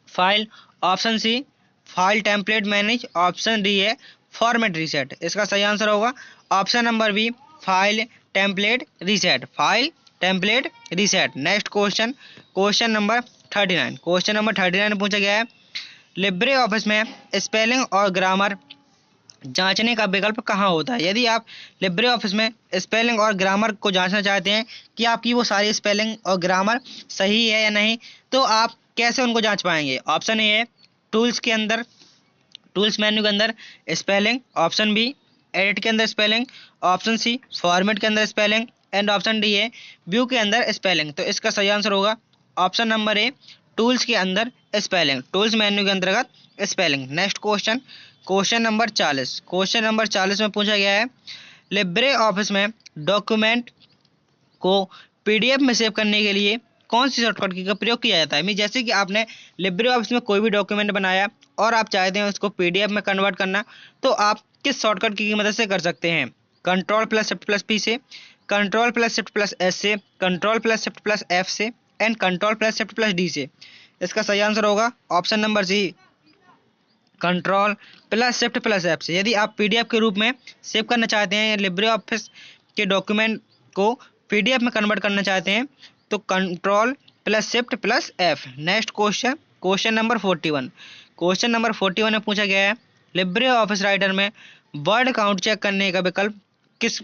file, option C file template manage, option D है फॉर्मेट रीसेट। इसका सही आंसर होगा option number B, file template reset, file template reset. Next question, question number 39। Question number 39 में पूछा गया है LibreOffice में spelling और ग्रामर जांचने का विकल्प कहाँ होता है? यदि आप लिब्रे ऑफिस में स्पेलिंग और ग्रामर को जांचना चाहते हैं कि आपकी वो सारी स्पेलिंग और ग्रामर सही है या नहीं, तो आप कैसे उनको जांच पाएंगे? ऑप्शन ए है टूल्स के अंदर, टूल्स मेन्यू के अंदर स्पेलिंग, ऑप्शन बी एडिट के अंदर स्पेलिंग, ऑप्शन सी फॉर्मेट के अंदर स्पेलिंग एंड ऑप्शन डी है व्यू के अंदर स्पेलिंग। तो इसका सही आंसर होगा ऑप्शन नंबर ए, टूल्स के अंदर स्पेलिंग, टूल्स मेन्यू के अंतर्गत spelling. Next question, question number 40। Question number 40 में पूछा गया है लिब्रे ऑफिस में डॉक्यूमेंट को पीडीएफ में सेव करने के लिए कौन सी शॉर्टकट की का प्रयोग किया जाता है? मीन जैसे कि आपने लिब्रे ऑफिस में कोई भी डॉक्यूमेंट बनाया और आप चाहते हैं उसको पीडीएफ में कन्वर्ट करना, तो आप किस शॉर्टकट की मदद से कर सकते हैं? Control plus shift plus P से, control plus shift plus S से, control plus shift plus F से and control plus shift plus D से। इसका सही आंसर होगा option number C, control plus shift plus F से। यदि आप पीडीएफ के रूप में सेव करना चाहते हैं, लिब्रे ऑफिस के डॉक्यूमेंट को पीडीएफ में कन्वर्ट करना चाहते हैं, तो control plus shift plus F. Next question, question number 41। Question number 41 में पूछा गया है लिब्रे ऑफिस राइटर में वर्ड काउंट चेक करने का विकल्प किस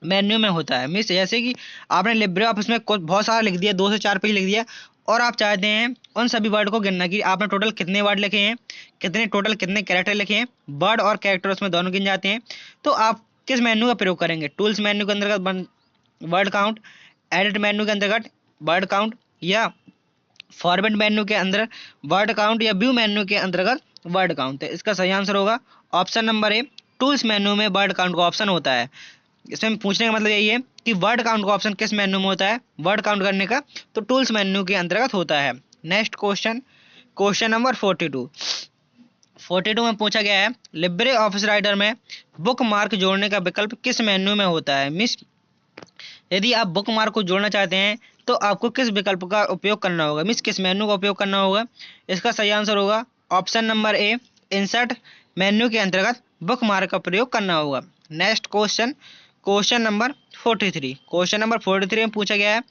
मेन्यू में होता है? मीन्स जैसे कि आपने लिब्रे ऑफिस में बहुत सारा लिख दिया, 2 से 4 पेज लिख दिया और आप चाहते हैं उन सभी वर्ड को गिनना कि आपने टोटल कितने वर्ड लिखे हैं, कितने कैरेक्टर लिखे हैं। वर्ड और कैरेक्टर उसमें दोनों गिन जाते हैं। तो आप किस मेन्यू का प्रयोग करेंगे? टूल्स मेन्यू के अंतर्गत वर्ड काउंट, एडिट मेन्यू के अंतर्गत वर्ड काउंट या फॉर्मेट मेन्यू के अंदर वर्ड काउंट या व्यू मेन्यू के अंतर्गत वर्ड काउंट। तो इसका सही आंसर होगा ऑप्शन नंबर ए, टूल्स मेन्यू में वर्ड काउंट का ऑप्शन होता है। इसमें पूछने का मतलब यही है कि वर्ड काउंट का ऑप्शन किस मेन्यू में होता है वर्ड काउंट करने का? तो टूल्स मेन्यू के अंतर्गत होता है। Next question, question number 42। 42 में पूछा गया है लिब्रे ऑफिस राइटर में बुक मार्क जोड़ने का विकल्प किस मेन्यू में होता है? मिस यदि आप बुक मार्क को जोड़ना चाहते हैं तो आपको किस विकल्प का उपयोग करना होगा? मीन्स किस मेन्यू का उपयोग करना होगा? इसका सही आंसर होगा ऑप्शन नंबर ए, इंसर्ट मेन्यू के अंतर्गत बुक मार्क का प्रयोग करना होगा। Next question, question number 43। Question number 43 में पूछा गया है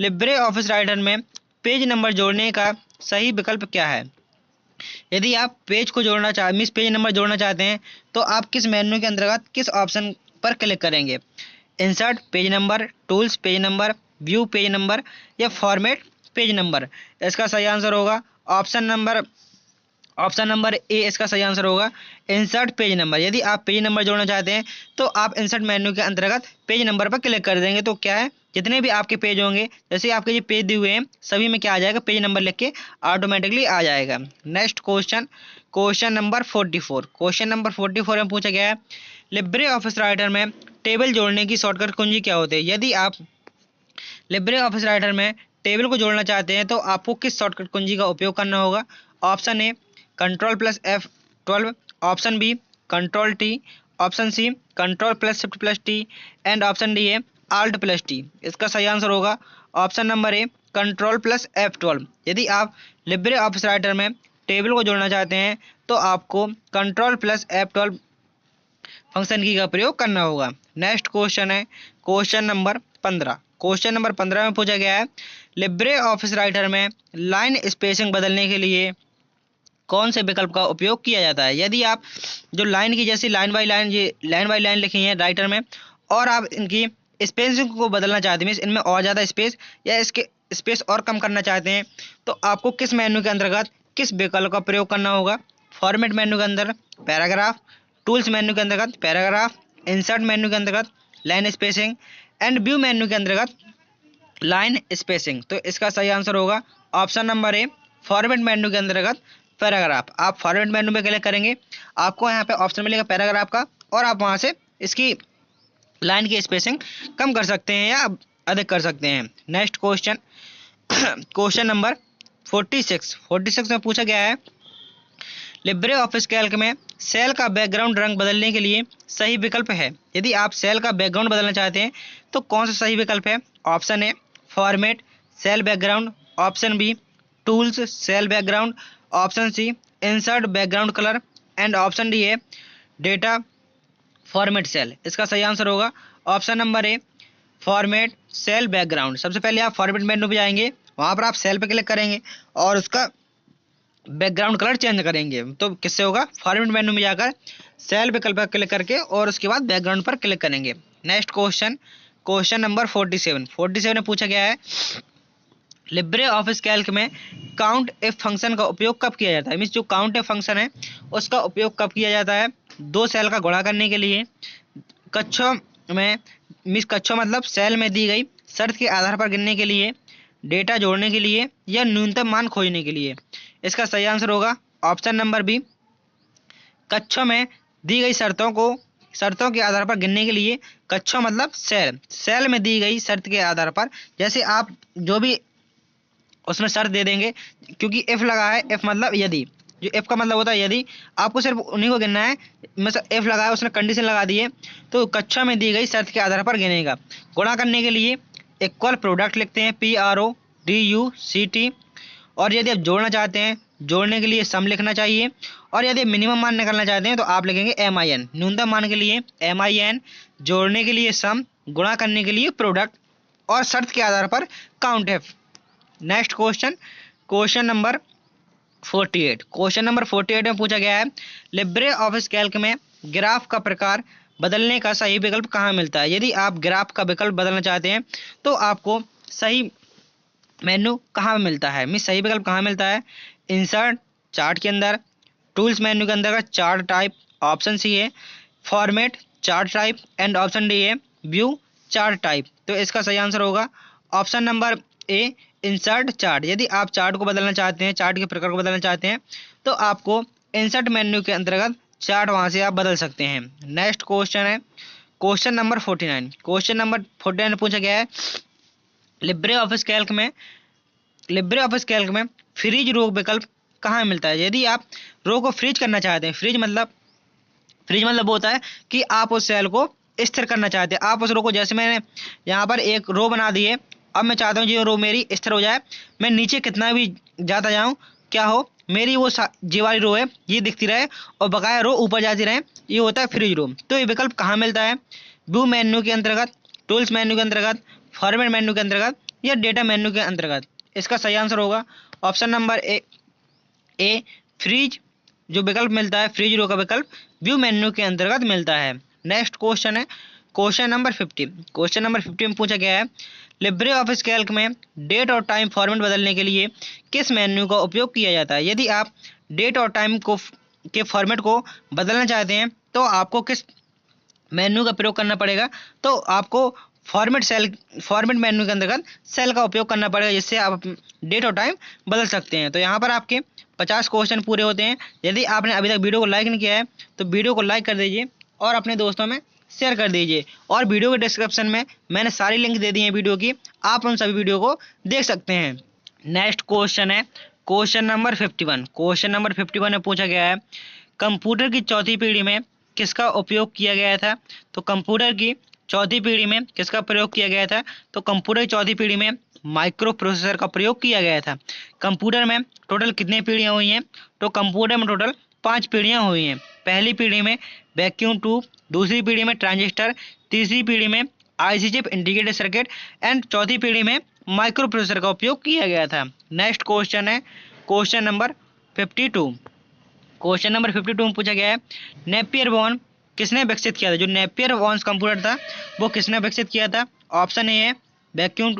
लिब्रे ऑफिस राइटर में पेज नंबर जोड़ने का सही विकल्प क्या है? यदि आप पेज को जोड़ना मीन्स पेज नंबर जोड़ना चाहते हैं तो आप किस मेन्यू के अंतर्गत किस ऑप्शन पर क्लिक करेंगे? Insert page number, tools page number, view page number या फॉर्मेट पेज नंबर। इसका सही आंसर होगा ऑप्शन नंबर ए, इसका सही आंसर होगा इंसर्ट पेज नंबर। यदि आप पेज नंबर जोड़ना चाहते हैं तो आप इंसर्ट मेन्यू के अंतर्गत पेज नंबर पर क्लिक कर देंगे। तो क्या है, जितने भी आपके पेज होंगे, जैसे आपके जो पेज दिए हुए हैं सभी में क्या आ जाएगा, पेज नंबर लिख के ऑटोमेटिकली आ जाएगा। Next question, question number 44। Question number 44 में पूछा गया है लिब्रे ऑफिस राइटर में टेबल जोड़ने की शॉर्टकट कुंजी क्या होती है। यदि आप लिब्रे ऑफिस राइटर में टेबल को जोड़ना चाहते हैं तो आपको किस शॉर्टकट कुंजी का उपयोग करना होगा। Option A control plus F12, option B control T, option C control plus shift plus T and option D है आल्ट प्लस टी। इसका सही आंसर होगा option number A control plus F12। यदि आप लिब्रे ऑफिस राइटर में table को जोड़ना चाहते हैं तो आपको कंट्रोल प्लस F12 फंक्शन की का प्रयोग करना होगा। नेक्स्ट क्वेश्चन है क्वेश्चन नंबर 15। क्वेश्चन नंबर 15 में पूछा गया है लिब्रे ऑफिस राइटर में लाइन स्पेसिंग बदलने के लिए कौन से विकल्प का उपयोग किया जाता है। यदि आप जो लाइन की जैसी लाइन बाई लाइन लिखी है राइटर में और आप इनकी स्पेसिंग को बदलना चाहते हैं, इनमें और ज़्यादा स्पेस या इसके स्पेस और कम करना चाहते हैं, तो आपको किस मेन्यू के अंतर्गत किस विकल्प का प्रयोग करना होगा। फॉर्मेट मेन्यू के अंदर पैराग्राफ, टूल्स मेन्यू के अंतर्गत पैराग्राफ, इंसर्ट मेन्यू के अंतर्गत line spacing and view menu के अंतर्गत लाइन स्पेसिंग। तो इसका सही आंसर होगा option number A format menu के अंतर्गत पैराग्राफ। आप फॉर्मेट मेन्यू में क्लिक करेंगे, आपको यहाँ पे ऑप्शन मिलेगा पैराग्राफ का और आप वहाँ से इसकी लाइन की स्पेसिंग कम कर सकते हैं या अधिक कर सकते हैं। नेक्स्ट क्वेश्चन क्वेश्चन नंबर 46 में पूछा गया है लिब्रे ऑफिस कैल्क में सेल का बैकग्राउंड रंग बदलने के लिए सही विकल्प है। यदि आप सेल का बैकग्राउंड बदलना चाहते हैं तो कौन सा सही विकल्प है। Option A format cell background, option B tools cell background, option C insert background colour and option D है डेटा फॉर्मेट सेल। इसका सही आंसर होगा option number A format cell background. सबसे पहले आप फॉर्मेट मेन्यू पे जाएंगे, वहाँ पर आप सेल पे क्लिक करेंगे और उसका बैकग्राउंड कलर चेंज करेंगे। तो किससे होगा, फॉर्मेट मेन्यू में जाकर सेल विकल्प पर क्लिक करके और उसके बाद बैकग्राउंड पर क्लिक करेंगे। नेक्स्ट क्वेश्चन नंबर 47 में पूछा गया है लिब्रे ऑफिस कैल्क में काउंट इफ फंक्शन का उपयोग कब किया जाता है। मीन्स जो काउंट इफ फंक्शन है उसका उपयोग कब किया जाता है। दो सेल का गुणा करने के लिए, कक्षों में कक्षों मतलब सेल में दी गई शर्त के आधार पर गिनने के लिए, डेटा जोड़ने के लिए या न्यूनतम मान खोजने के लिए। इसका सही आंसर होगा ऑप्शन नंबर बी कक्षों में दी गई शर्तों के आधार पर गिनने के लिए। कक्षों मतलब सेल में दी गई शर्त के आधार पर, जैसे आप जो भी उसमें शर्त दे देंगे, क्योंकि एफ लगा है, एफ मतलब यदि, जो एफ का मतलब होता है यदि, आपको सिर्फ उन्हीं को गिनना है। मतलब एफ लगा है, उसने कंडीशन लगा दी है, तो कक्षा में दी गई शर्त के आधार पर गिनेगा। गुणा करने के लिए इक्वल प्रोडक्ट लिखते हैं PRODUCT, और यदि आप जोड़ना चाहते हैं, जोड़ने के लिए सम लिखना चाहिए, और यदि मिनिमम मान निकालना चाहते हैं तो आप लिखेंगे MIN। न्यूनतम मान के लिए MIN, जोड़ने के लिए सम, गुणा करने के लिए प्रोडक्ट और शर्त के आधार पर count F. Next question number 48 में पूछा गया है लिब्रे ऑफिस कैल्क में ग्राफ का प्रकार बदलने का सही विकल्प कहाँ मिलता है। यदि आप ग्राफ का विकल्प बदलना चाहते हैं तो आपको सही मेन्यू कहाँ मिलता है, मीन सही विकल्प कहाँ मिलता है। इंसर्ट चार्ट के अंदर, टूल्स मेन्यू के अंदर चार्ट टाइप, ऑप्शन सी है format chart type and option D है व्यू चार्ट टाइप। तो इसका सही आंसर होगा ऑप्शन नंबर ए इंसर्ट चार्ट। यदि आप चार्ट को बदलना चाहते हैं, चार्ट के प्रकार को बदलना चाहते हैं, तो आपको इंसर्ट मेन्यू के अंतर्गत चार्ट वहाँ से आप बदल सकते हैं। नेक्स्ट क्वेश्चन है क्वेश्चन नंबर 49 में पूछा गया है लिब्रे ऑफिस कैल्क में फ्रीज रो विकल्प कहाँ मिलता है। यदि आप रो को फ्रीज करना चाहते हैं, फ्रीज मतलब होता है कि आप उस सेल को स्थिर करना चाहते हैं। आप उस रो को, जैसे मैंने यहाँ पर एक रो बना दी है, अब मैं चाहता हूँ ये रो मेरी स्थिर हो जाए, मैं नीचे कितना भी जाता जाऊँ, क्या हो, मेरी वो जी वाली रो है ये दिखती रहे और बकाया रो ऊपर जाती रहे, ये होता है फ्रीज रो। तो ये विकल्प कहाँ मिलता है, व्यू मेन्यू के अंतर्गत, टूल्स मेन्यू के अंतर्गत, फॉर्मेट मेन्यू के अंतर्गत या डेटा मेन्यू के अंतर्गत। इसका सही आंसर होगा ऑप्शन नंबर ए फ्रीज जो विकल्प मिलता है, फ्रीज रो का विकल्प व्यू मेन्यू के अंतर्गत मिलता है। नेक्स्ट क्वेश्चन है क्वेश्चन नंबर 50 में पूछा गया है लिब्रे ऑफिस कैल्क में डेट और टाइम फॉर्मेट बदलने के लिए किस मेन्यू का उपयोग किया जाता है। यदि आप डेट और टाइम के फॉर्मेट को बदलना चाहते हैं तो आपको किस मेन्यू का प्रयोग करना पड़ेगा। तो आपको फॉर्मेट मेन्यू के अंतर्गत सेल का उपयोग करना पड़ेगा, जिससे आप डेट और टाइम बदल सकते हैं। तो यहाँ पर आपके 50 क्वेश्चन पूरे होते हैं। यदि आपने अभी तक वीडियो को लाइक नहीं किया है तो वीडियो को लाइक कर दीजिए और अपने दोस्तों में शेयर कर दीजिए। और वीडियो के डिस्क्रिप्शन में मैंने सारी लिंक दे दी है वीडियो की, आप उन सभी वीडियो को देख सकते हैं। नेक्स्ट क्वेश्चन है क्वेश्चन नंबर 51। क्वेश्चन नंबर 51 में पूछा गया है कंप्यूटर की चौथी पीढ़ी में किसका उपयोग किया गया था। तो कंप्यूटर की चौथी पीढ़ी में किसका प्रयोग किया गया था। तो कंप्यूटर की चौथी पीढ़ी में माइक्रो प्रोसेसर का प्रयोग किया गया था। कंप्यूटर में टोटल कितनी पीढ़ियां हुई हैं। तो कंप्यूटर में टोटल 5 पीढ़ियां हुई हैं। पहली पीढ़ी में वैक्यूम ट्यूब, दूसरी पीढ़ी में ट्रांजिस्टर, तीसरी पीढ़ी में IC chip integrated circuit and चौथी पीढ़ी में माइक्रो प्रोसेसर का उपयोग किया गया था। नेक्स्ट क्वेश्चन है क्वेश्चन नंबर 52। क्वेश्चन नंबर 52 में पूछा गया है नेपियर बोन किसने विकसित किया था। जो नेपियर बोन्स कंप्यूटर था वो किसने विकसित किया था। ऑप्शन ए है वैक्यूम,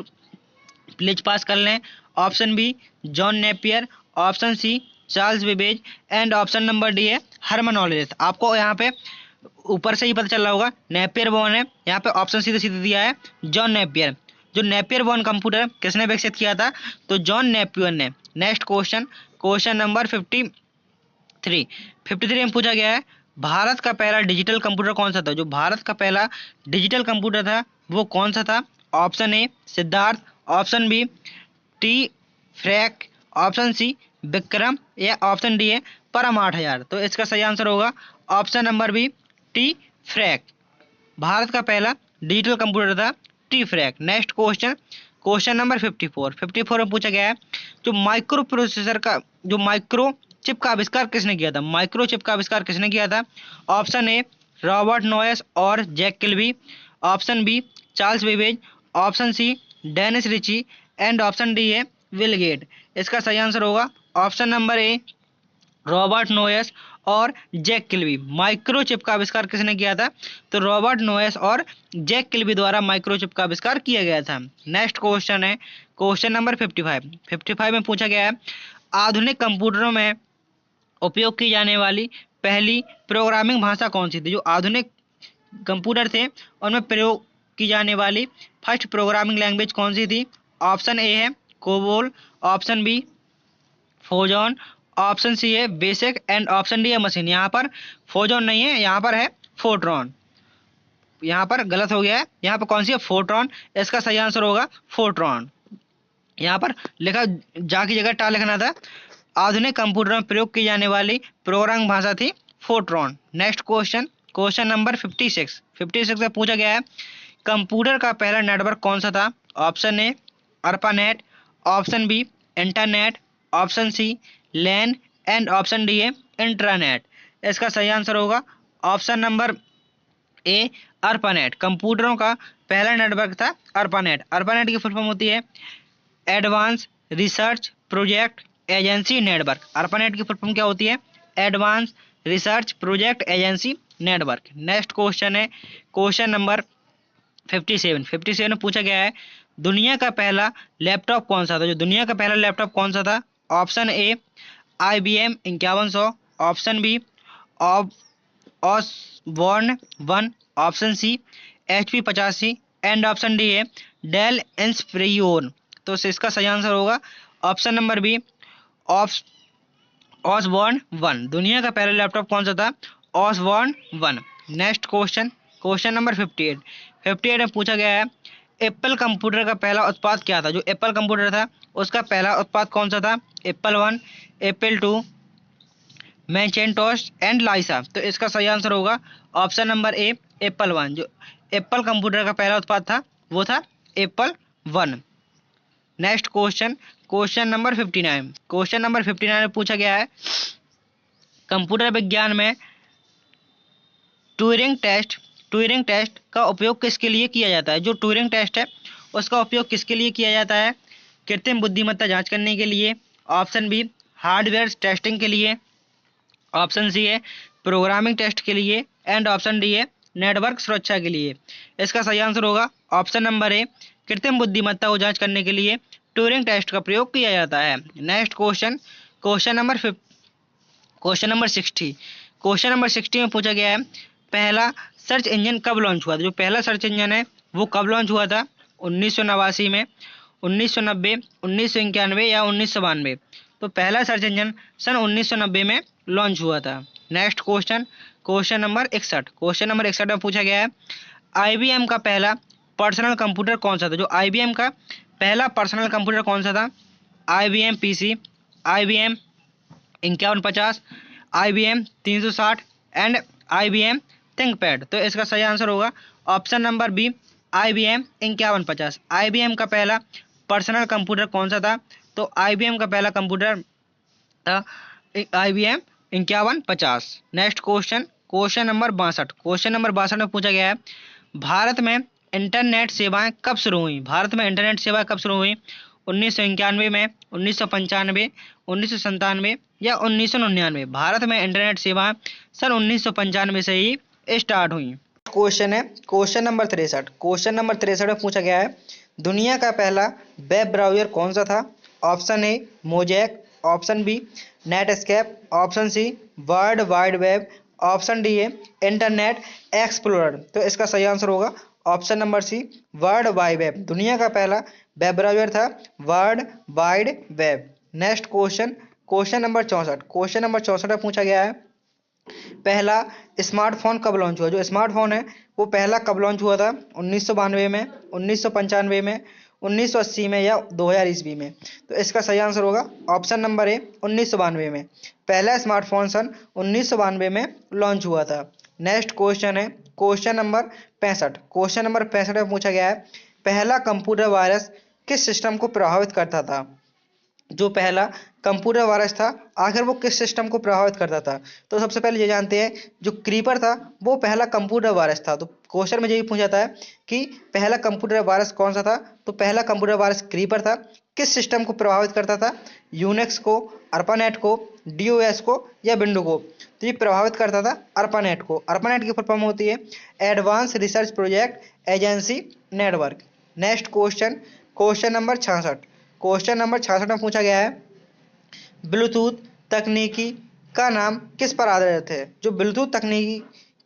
प्लीज पास कर लें। Option B John Napier, option C Charles Babbage and option number D है हरमन ऑलरेथ। आपको यहाँ पे ऊपर से ही पता चल रहा होगा नेपियर बोन है, यहाँ पे ऑप्शन सीधे सीधे दिया है जॉन नेपियर। जो नेपियर बोन कंप्यूटर किसने विकसित किया था। तो जॉन नेपियर ने। नेक्स्ट क्वेश्चन क्वेश्चन नंबर 53 में पूछा गया है भारत का पहला डिजिटल कंप्यूटर कौन सा था। जो भारत का पहला डिजिटल कंप्यूटर था वो कौन सा था। Option A Siddharth, option B TIFRAC, option C Vikram या ऑप्शन डी है परम 8000। तो इसका सही आंसर होगा option number B TIFRAC. भारत का पहला डिजिटल कंप्यूटर था TIFRAC. Next question question number 54 में पूछा गया है जो माइक्रो प्रोसेसर का जो माइक्रो चिप का आविष्कार किसने किया था। माइक्रो चिप का आविष्कार किसने किया था। ऑप्शन ए रॉबर्ट नोयस और Jack Kilby, option B Charles Babbage, option C Dennis Ritchie and option D है विल गेट। इसका सही आंसर होगा option number A Robert Noyce और जैक किल्बी। माइक्रो चिप का आविष्कार किसने किया था। तो रॉबर्ट नोयस और जैक किल्बी द्वारा माइक्रो चिप का आविष्कार किया गया था। नेक्स्ट क्वेश्चन है क्वेश्चन नंबर 55 में पूछा गया है आधुनिक कंप्यूटरों में उपयोग की जाने वाली पहली प्रोग्रामिंग भाषा कौन सी थी। जो आधुनिक कंप्यूटर थे उनमें प्रयोग की जाने वाली फर्स्ट प्रोग्रामिंग लैंग्वेज कौन सी थी। ऑप्शन ए है कोबोल, ऑप्शन बी फोजॉन, ऑप्शन सी है बेसिक एंड ऑप्शन डी है मशीन। यहाँ पर फोजॉन नहीं है, यहाँ पर है फोर्ट्रॉन। यहाँ पर गलत हो गया है, यहाँ पर कौन सी है फोर्ट्रॉन। इसका सही आंसर होगा फोर्ट्रॉन। यहाँ पर लिखा जा की जगह टा लिखना था। आधुनिक कंप्यूटर में प्रयोग की जाने वाली प्रोग्रामिंग भाषा थी Fortran. Next question question number 56 में पूछा गया है कंप्यूटर का पहला नेटवर्क कौन सा था। Option A ARPANET, option B internet, option C LAN and option D है इंट्रानेट। इसका सही आंसर होगा ऑप्शन नंबर ए अर्पानेट। कंप्यूटरों का पहला नेटवर्क था अर्पानेट। अर्पानेट की फुल फॉर्म होती है advance research project agency network. ARPANET की फुल फॉर्म क्या होती है advance research project agency network. Next question है क्वेश्चन नंबर 57 में पूछा गया है दुनिया का पहला लैपटॉप कौन सा था। जो दुनिया का पहला लैपटॉप कौन सा था। Option A IBM 5100, option B Osborne 1, option C HP 85 and option D है डेल इंस्पिरियन। तो इसका सही आंसर होगा ऑप्शन नंबर बी ऑसबॉर्न 1। दुनिया का पहला लैपटॉप कौन सा था ऑसबॉर्न 1। नेक्स्ट क्वेश्चन नंबर 58 में पूछा गया है एप्पल कंप्यूटर का पहला उत्पाद क्या था। जो एप्पल कंप्यूटर था उसका पहला उत्पाद कौन सा था। Apple 1, Apple 2, Macintosh and Lisa. तो इसका सही आंसर होगा ऑप्शन नंबर ए एप्पल 1। जो एप्पल कंप्यूटर का पहला उत्पाद था वो था एप्पल 1। नेक्स्ट क्वेश्चन नंबर 59 में पूछा गया है कंप्यूटर विज्ञान में ट्यूरिंग टेस्ट का उपयोग किसके लिए किया जाता है। जो ट्यूरिंग टेस्ट है उसका उपयोग किसके लिए किया जाता है। कृत्रिम बुद्धिमत्ता जांच करने के लिए, ऑप्शन बी हार्डवेयर टेस्टिंग के लिए, ऑप्शन सी है प्रोग्रामिंग टेस्ट के लिए एंड ऑप्शन डी है नेटवर्क सुरक्षा के लिए। इसका सही आंसर होगा ऑप्शन नंबर ए कृत्रिम बुद्धिमत्ता को जांच करने के लिए ट्यूरिंग टेस्ट का प्रयोग किया जाता है। नेक्स्ट क्वेश्चन नंबर 60 में पूछा गया है पहला सर्च इंजन कब लॉन्च हुआ था। जो पहला सर्च इंजन है वो कब लॉन्च हुआ था 1989 में, 1990, 1991 या 1992। तो पहला सर्च इंजन सन 1990 में लॉन्च हुआ था। Next question, question number 61। Question number 61 में पूछा गया है आईबीएम का पहला पर्सनल कंप्यूटर कौन सा था। जो आईबीएम का पहला पर्सनल कंप्यूटर कौन सा था? IBM PC, IBM 5150, IBM 360 and IBM ThinkPad. तो इसका सही आंसर होगा option number B, IBM 5150। IBM का पहला पर्सनल कंप्यूटर कौन सा था? तो आईबीएम का पहला कंप्यूटर था IBM 5150। Next question, question number 62। Question number 62 में पूछा गया है भारत में इंटरनेट सेवाएं कब शुरू हुई? भारत में इंटरनेट सेवाएं कब शुरू हुई? 1991 में, 1995, 1997 या 1999? भारत में इंटरनेट सेवाएं सन 1995 से ही स्टार्ट हुई। क्वेश्चन है क्वेश्चन नंबर 63। क्वेश्चन नंबर 63 में पूछा गया है दुनिया का पहला वेब ब्राउजर कौन सा था? Option A Mosaic, option B Netscape, option C world wide web, option D है इंटरनेट एक्सप्लोरर। तो इसका सही आंसर होगा option number C world wide web. दुनिया का पहला वेब ब्राउजर था world wide web. Next question, question number 64। Question number 64 में पूछा गया है पहला स्मार्टफोन कब लॉन्च हुआ? जो स्मार्टफोन है वो पहला कब लॉन्च हुआ था? 1992 में, 1995 में, 1980 में या 2000 ईस्वी में? तो इसका सही आंसर होगा ऑप्शन नंबर ए 1992 में। पहला स्मार्टफोन सन 1992 में लॉन्च हुआ था। नेक्स्ट क्वेश्चन है क्वेश्चन नंबर 65। क्वेश्चन नंबर 65 में पूछा गया है पहला कंप्यूटर वायरस किस सिस्टम को प्रभावित करता था? जो पहला कंप्यूटर वायरस था आखिर वो किस सिस्टम को प्रभावित करता था? तो सबसे पहले ये जानते हैं जो क्रीपर था वो पहला कंप्यूटर वायरस था। तो क्वेश्चन में यही पूछा था कि पहला कंप्यूटर वायरस कौन सा था? तो पहला कंप्यूटर वायरस क्रीपर था। किस सिस्टम को प्रभावित करता था? यूनिक्स को, अर्पानेट को, डीओएस को या विंडो को? तो ये प्रभावित करता था अर्पानेट को। अर्पानेट की फुल फॉर्म होती है advance research project agency network. Next question, question number 66। Question number 66 में पूछा गया है ब्लूटूथ तकनीकी का नाम किस पर आधारित है? जो ब्लूटूथ तकनीकी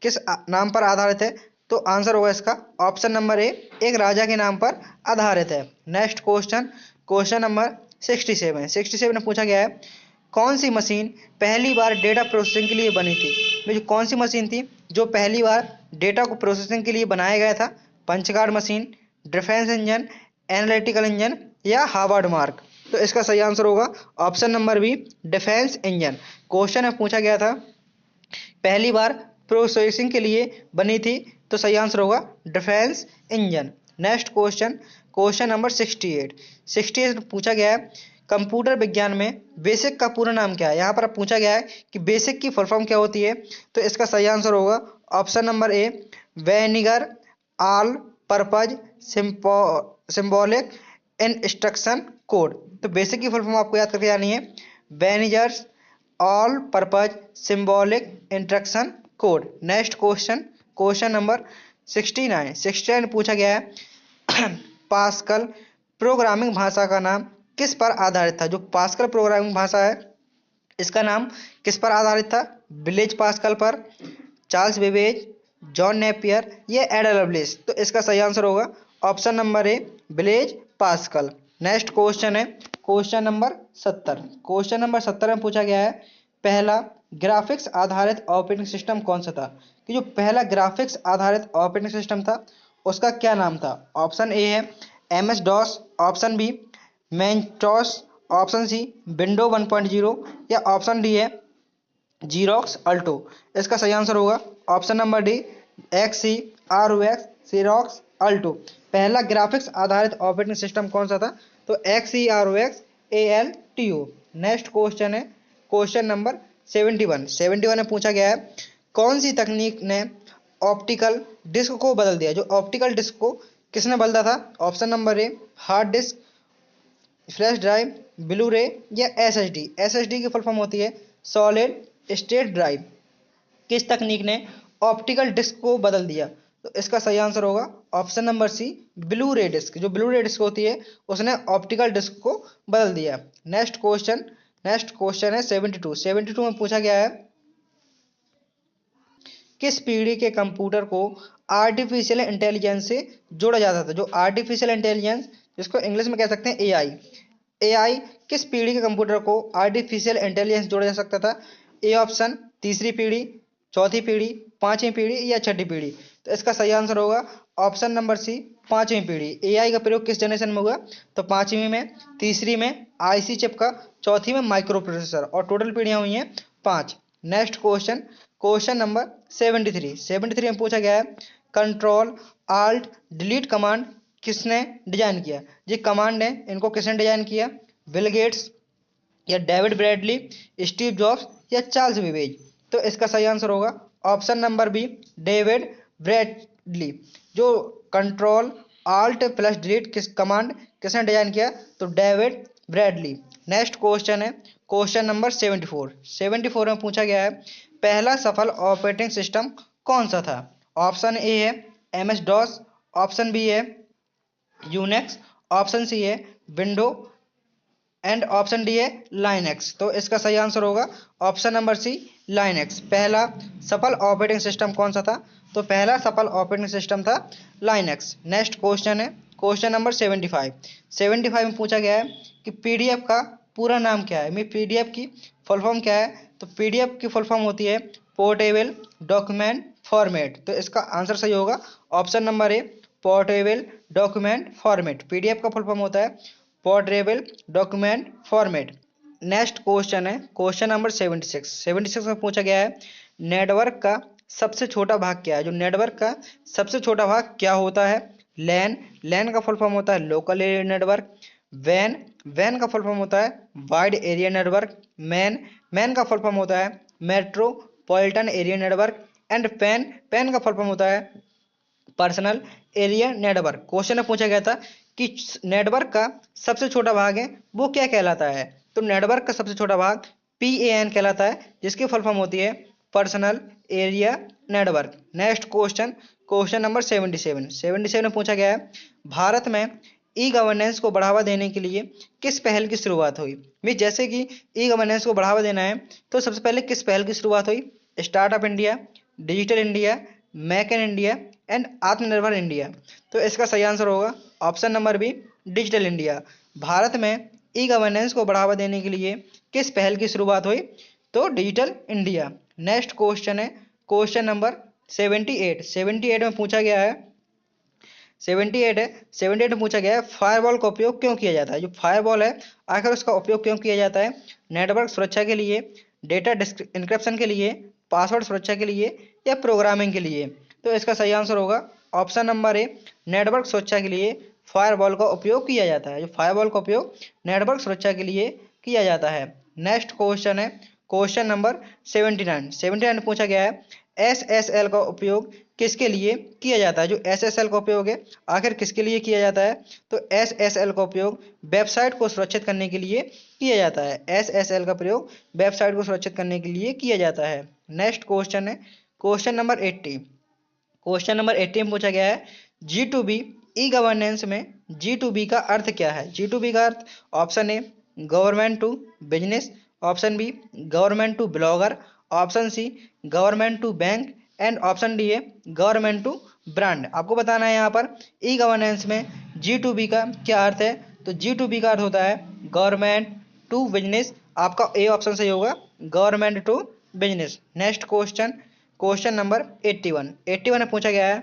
किस नाम पर आधारित है? तो आंसर होगा इसका ऑप्शन नंबर ए एक राजा के नाम पर आधारित है। Next question, question number 67। 67 में पूछा गया है कौन सी मशीन पहली बार डेटा प्रोसेसिंग के लिए बनी थी? जो कौन सी मशीन थी जो पहली बार डेटा को प्रोसेसिंग के लिए बनाया गया था? Punch card machine, defence engine, analytical engine या हार्वर्ड मार्क? तो इसका सही आंसर होगा option number B defence engine. Question में पूछा गया था पहली बार प्रोसेसिंग के लिए बनी थी तो सही आंसर होगा defence engine. Next question, question number 68। 68 में पूछा गया है कंप्यूटर विज्ञान में बेसिक का पूरा नाम क्या है? यहाँ पर पूछा गया है कि बेसिक की फुल फॉर्म क्या होती है? तो इसका सही आंसर होगा ऑप्शन नंबर ए वेनिगर all purpose symbolic instruction code. तो बेसिक की फुल फॉर्म आपको याद करके जानी है beginners all purpose symbolic instruction code. Next question, question number 69। 69 पूछा गया है पास्कल प्रोग्रामिंग भाषा का नाम किस पर आधारित था? जो पास्कल प्रोग्रामिंग भाषा है इसका नाम किस पर आधारित था? ब्लेज पास्कल पर, चार्ल्स बेबेज, जॉन नेपियर या एडा लवलेस? तो इसका सही आंसर होगा ऑप्शन नंबर ए ब्लेज पास्कल। नेक्स्ट क्वेश्चन है क्वेश्चन नंबर 70। क्वेश्चन नंबर 70 में पूछा गया है पहला ग्राफिक्स आधारित ऑपरेटिंग सिस्टम कौन सा था? कि जो पहला ग्राफिक्स आधारित ऑपरेटिंग सिस्टम था उसका क्या नाम था? ऑप्शन ए है M S DOS, option B Macintosh, option C window 1.0 या ऑप्शन डी है जीरोक्स अल्टो? इसका सही आंसर होगा option number D XCROX Xerox Alto. पहला ग्राफिक्स आधारित ऑपरेटिंग सिस्टम कौन सा था? तो XCROX ALTO। नेक्स्ट क्वेश्चन है क्वेश्चन नंबर 71। 71 में पूछा गया है कौन सी तकनीक ने ऑप्टिकल डिस्क को बदल दिया? जो ऑप्टिकल डिस्क को किसने बदला था? Option number a hard disk, flash drive, blue रे या SSD? SSD की फुल फॉर्म होती है सॉलिड स्टेट ड्राइव। किस तकनीक ने ऑप्टिकल डिस्क को बदल दिया? तो इसका सही आंसर होगा ऑप्शन नंबर सी ब्लू रे डिस्क। जो ब्लू रे डिस्क होती है उसने ऑप्टिकल डिस्क को बदल दिया। नेक्स्ट क्वेश्चन, नेक्स्ट क्वेश्चन है 72। 72 में पूछा गया है किस पीढ़ी के कंप्यूटर को आर्टिफिशियल इंटेलिजेंस से जोड़ा जाता था? जो आर्टिफिशियल इंटेलिजेंस जिसको इंग्लिश में कह सकते हैं AI, एआई किस पीढ़ी के कंप्यूटर को आर्टिफिशियल इंटेलिजेंस जोड़ा जा सकता था? ए ऑप्शन तीसरी पीढ़ी, चौथी पीढ़ी, पांचवी पीढ़ी या छठी पीढ़ी। तो इसका सही आंसर होगा ऑप्शन नंबर सी, पांचवी पीढ़ी। एआई का प्रयोग किस जनरेशन में हुआ? तो पांचवी में, तीसरी में आईसी चिप का, चौथी में माइक्रो प्रोसेसर, और टोटल पीढ़ियां हुई हैं 5। नेक्स्ट क्वेश्चन, क्वेश्चन नंबर 73 में पूछा गया है कंट्रोल आल्ट डिलीट कमांड किसने डिजाइन किया? ये कमांड है, इनको किसने डिजाइन किया? बिल गेट्स या डेविड ब्रैडली, स्टीव जॉब्स या चार्ल्स बेबेज। तो इसका सही आंसर होगा option number B, David Bradley. जो कंट्रोल आल्ट प्लस डिलीट किस कमांड किसने डिजाइन किया? तो डेविड ब्रैडली। नेक्स्ट क्वेश्चन है क्वेश्चन नंबर 74 में पूछा गया है पहला सफल ऑपरेटिंग सिस्टम कौन सा था? ऑप्शन ए है M S DOS, option B है यूनेक्स, ऑप्शन सी है विंडो एंड ऑप्शन डी है लाइनक्स। तो इसका सही आंसर होगा ऑप्शन नंबर सी, लाइनक्स। पहला सफल ऑपरेटिंग सिस्टम कौन सा था? तो पहला सफल ऑपरेटिंग सिस्टम था लाइनक्स। नेक्स्ट क्वेश्चन है क्वेश्चन नंबर 75 में पूछा गया है कि पीडीएफ का पूरा नाम क्या है? पीडीएफ की फुल फॉर्म क्या है? तो पीडीएफ की फुल फॉर्म होती है पोर्टेबल डॉक्यूमेंट फॉर्मेट। तो इसका आंसर सही होगा ऑप्शन नंबर ए, पोर्टेबल डॉक्यूमेंट फॉर्मेट। पीडीएफ का फुल फॉर्म होता है portable document format. Next question है क्वेश्चन नंबर 76 में पूछा गया है नेटवर्क का सबसे छोटा भाग क्या है? जो नेटवर्क का सबसे छोटा भाग क्या होता है? लैन का फुल फॉर्म होता है लोकल एरिया नेटवर्क। वैन का फुल फॉर्म होता है वाइड एरिया नेटवर्क। मैन का फुल फॉर्म होता है metropolitan area network. And pan का फुल फॉर्म होता है पर्सनल एरिया नेटवर्क। क्वेश्चन में पूछा गया था कि नेटवर्क का सबसे छोटा भाग है वो क्या कहलाता है? तो नेटवर्क का सबसे छोटा भाग PAN कहलाता है, जिसकी फुल फॉर्म होती है personal area network. Next question question number 77 में पूछा गया है भारत में ई गवर्नेंस को बढ़ावा देने के लिए किस पहल की शुरुआत हुई? जैसे कि ई गवर्नेंस को बढ़ावा देना है तो सबसे पहले किस पहल की शुरुआत हुई? Startup India, digital India, make in India and Atmanirbhar India. तो इसका सही आंसर होगा option number B, digital India. Bharat में ई गवर्नेंस को बढ़ावा देने के लिए किस पहल की शुरुआत हुई? तो डिजिटल इंडिया। नेक्स्ट क्वेश्चन है क्वेश्चन नंबर 78 में पूछा गया है 78 में पूछा गया है फायरवॉल का उपयोग क्यों किया जाता है? जो फायरवॉल है आखिर उसका उपयोग क्यों किया जाता है? नेटवर्क सुरक्षा के लिए, डेटा इंक्रिप्शन के लिए, पासवर्ड सुरक्षा के लिए या प्रोग्रामिंग के लिए? तो इसका सही आंसर होगा ऑप्शन नंबर ए, नेटवर्क सुरक्षा के लिए फायरवॉल का उपयोग किया जाता है। जो फायरवॉल का उपयोग नेटवर्क सुरक्षा के लिए किया जाता है। नेक्स्ट क्वेश्चन है क्वेश्चन नंबर 79 में पूछा गया है SSL का उपयोग किसके लिए किया जाता है? जो SSL का उपयोग है आखिर किसके लिए किया जाता है? तो SSL का उपयोग वेबसाइट को सुरक्षित करने के लिए किया जाता है। SSL का प्रयोग वेबसाइट को सुरक्षित करने के लिए किया जाता है। नेक्स्ट क्वेश्चन है क्वेश्चन नंबर 80 में पूछा गया है G2B ई गवर्नेंस में G2B का अर्थ क्या है? G2B का अर्थ option A government to business, option B government to blogger, option C government to bank and option D है गवर्नमेंट टू ब्रांड। आपको बताना है यहाँ पर ई गवर्नेंस में G2B का क्या अर्थ है? तो G2B का अर्थ होता है गवर्नमेंट टू बिजनेस। आपका ए ऑप्शन सही होगा government to business. Next question question number 81 में पूछा गया है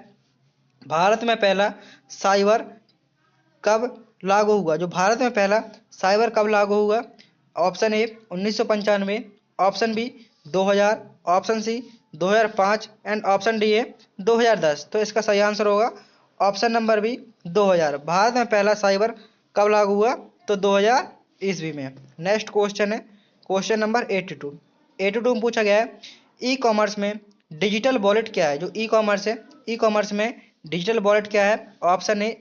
भारत में पहला साइबर कब लागू हुआ? जो भारत में पहला साइबर कब लागू हुआ? Option A 1995, option B 2000, option C 2005 and option D है 2010। तो इसका सही आंसर होगा ऑप्शन नंबर बी 2000। भारत में पहला साइबर कब लागू हुआ? तो 2000 ईस्वी में। नेक्स्ट क्वेश्चन है क्वेश्चन नंबर 82 में पूछा गया है ई कॉमर्स में डिजिटल वॉलेट क्या है? जो ई कॉमर्स है ई कॉमर्स में डिजिटल वॉलेट क्या है? ऑप्शन ए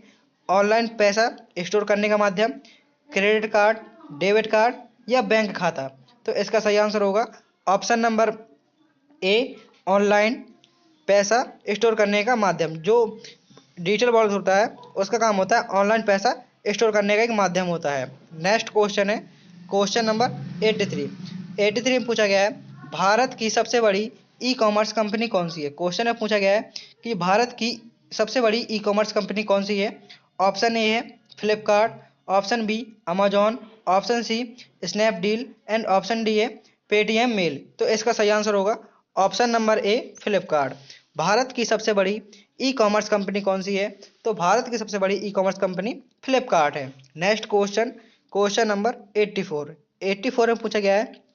ऑनलाइन पैसा स्टोर करने का माध्यम, क्रेडिट कार्ड, डेबिट कार्ड या बैंक खाता। तो इसका सही आंसर होगा ऑप्शन नंबर ए ऑनलाइन पैसा स्टोर करने का माध्यम। जो डिजिटल वॉलेट होता है उसका काम होता है ऑनलाइन पैसा स्टोर करने का एक माध्यम होता है। नेक्स्ट क्वेश्चन है क्वेश्चन नंबर 83 में पूछा गया है भारत की सबसे बड़ी ई कॉमर्स कंपनी कौन सी है? क्वेश्चन में पूछा गया है कि भारत की सबसे बड़ी ई कॉमर्स कंपनी कौन सी है? ऑप्शन ए है Flipkart, option B Amazon, option C Snapdeal and option D है पेटीएम मेल। तो इसका सही आंसर होगा option number A Flipkart. Bharat की सबसे बड़ी ई कॉमर्स कंपनी कौन सी है? तो भारत की सबसे बड़ी ई कॉमर्स कंपनी फ्लिपकार्ट है। Next question, question number 84। 84 में पूछा गया है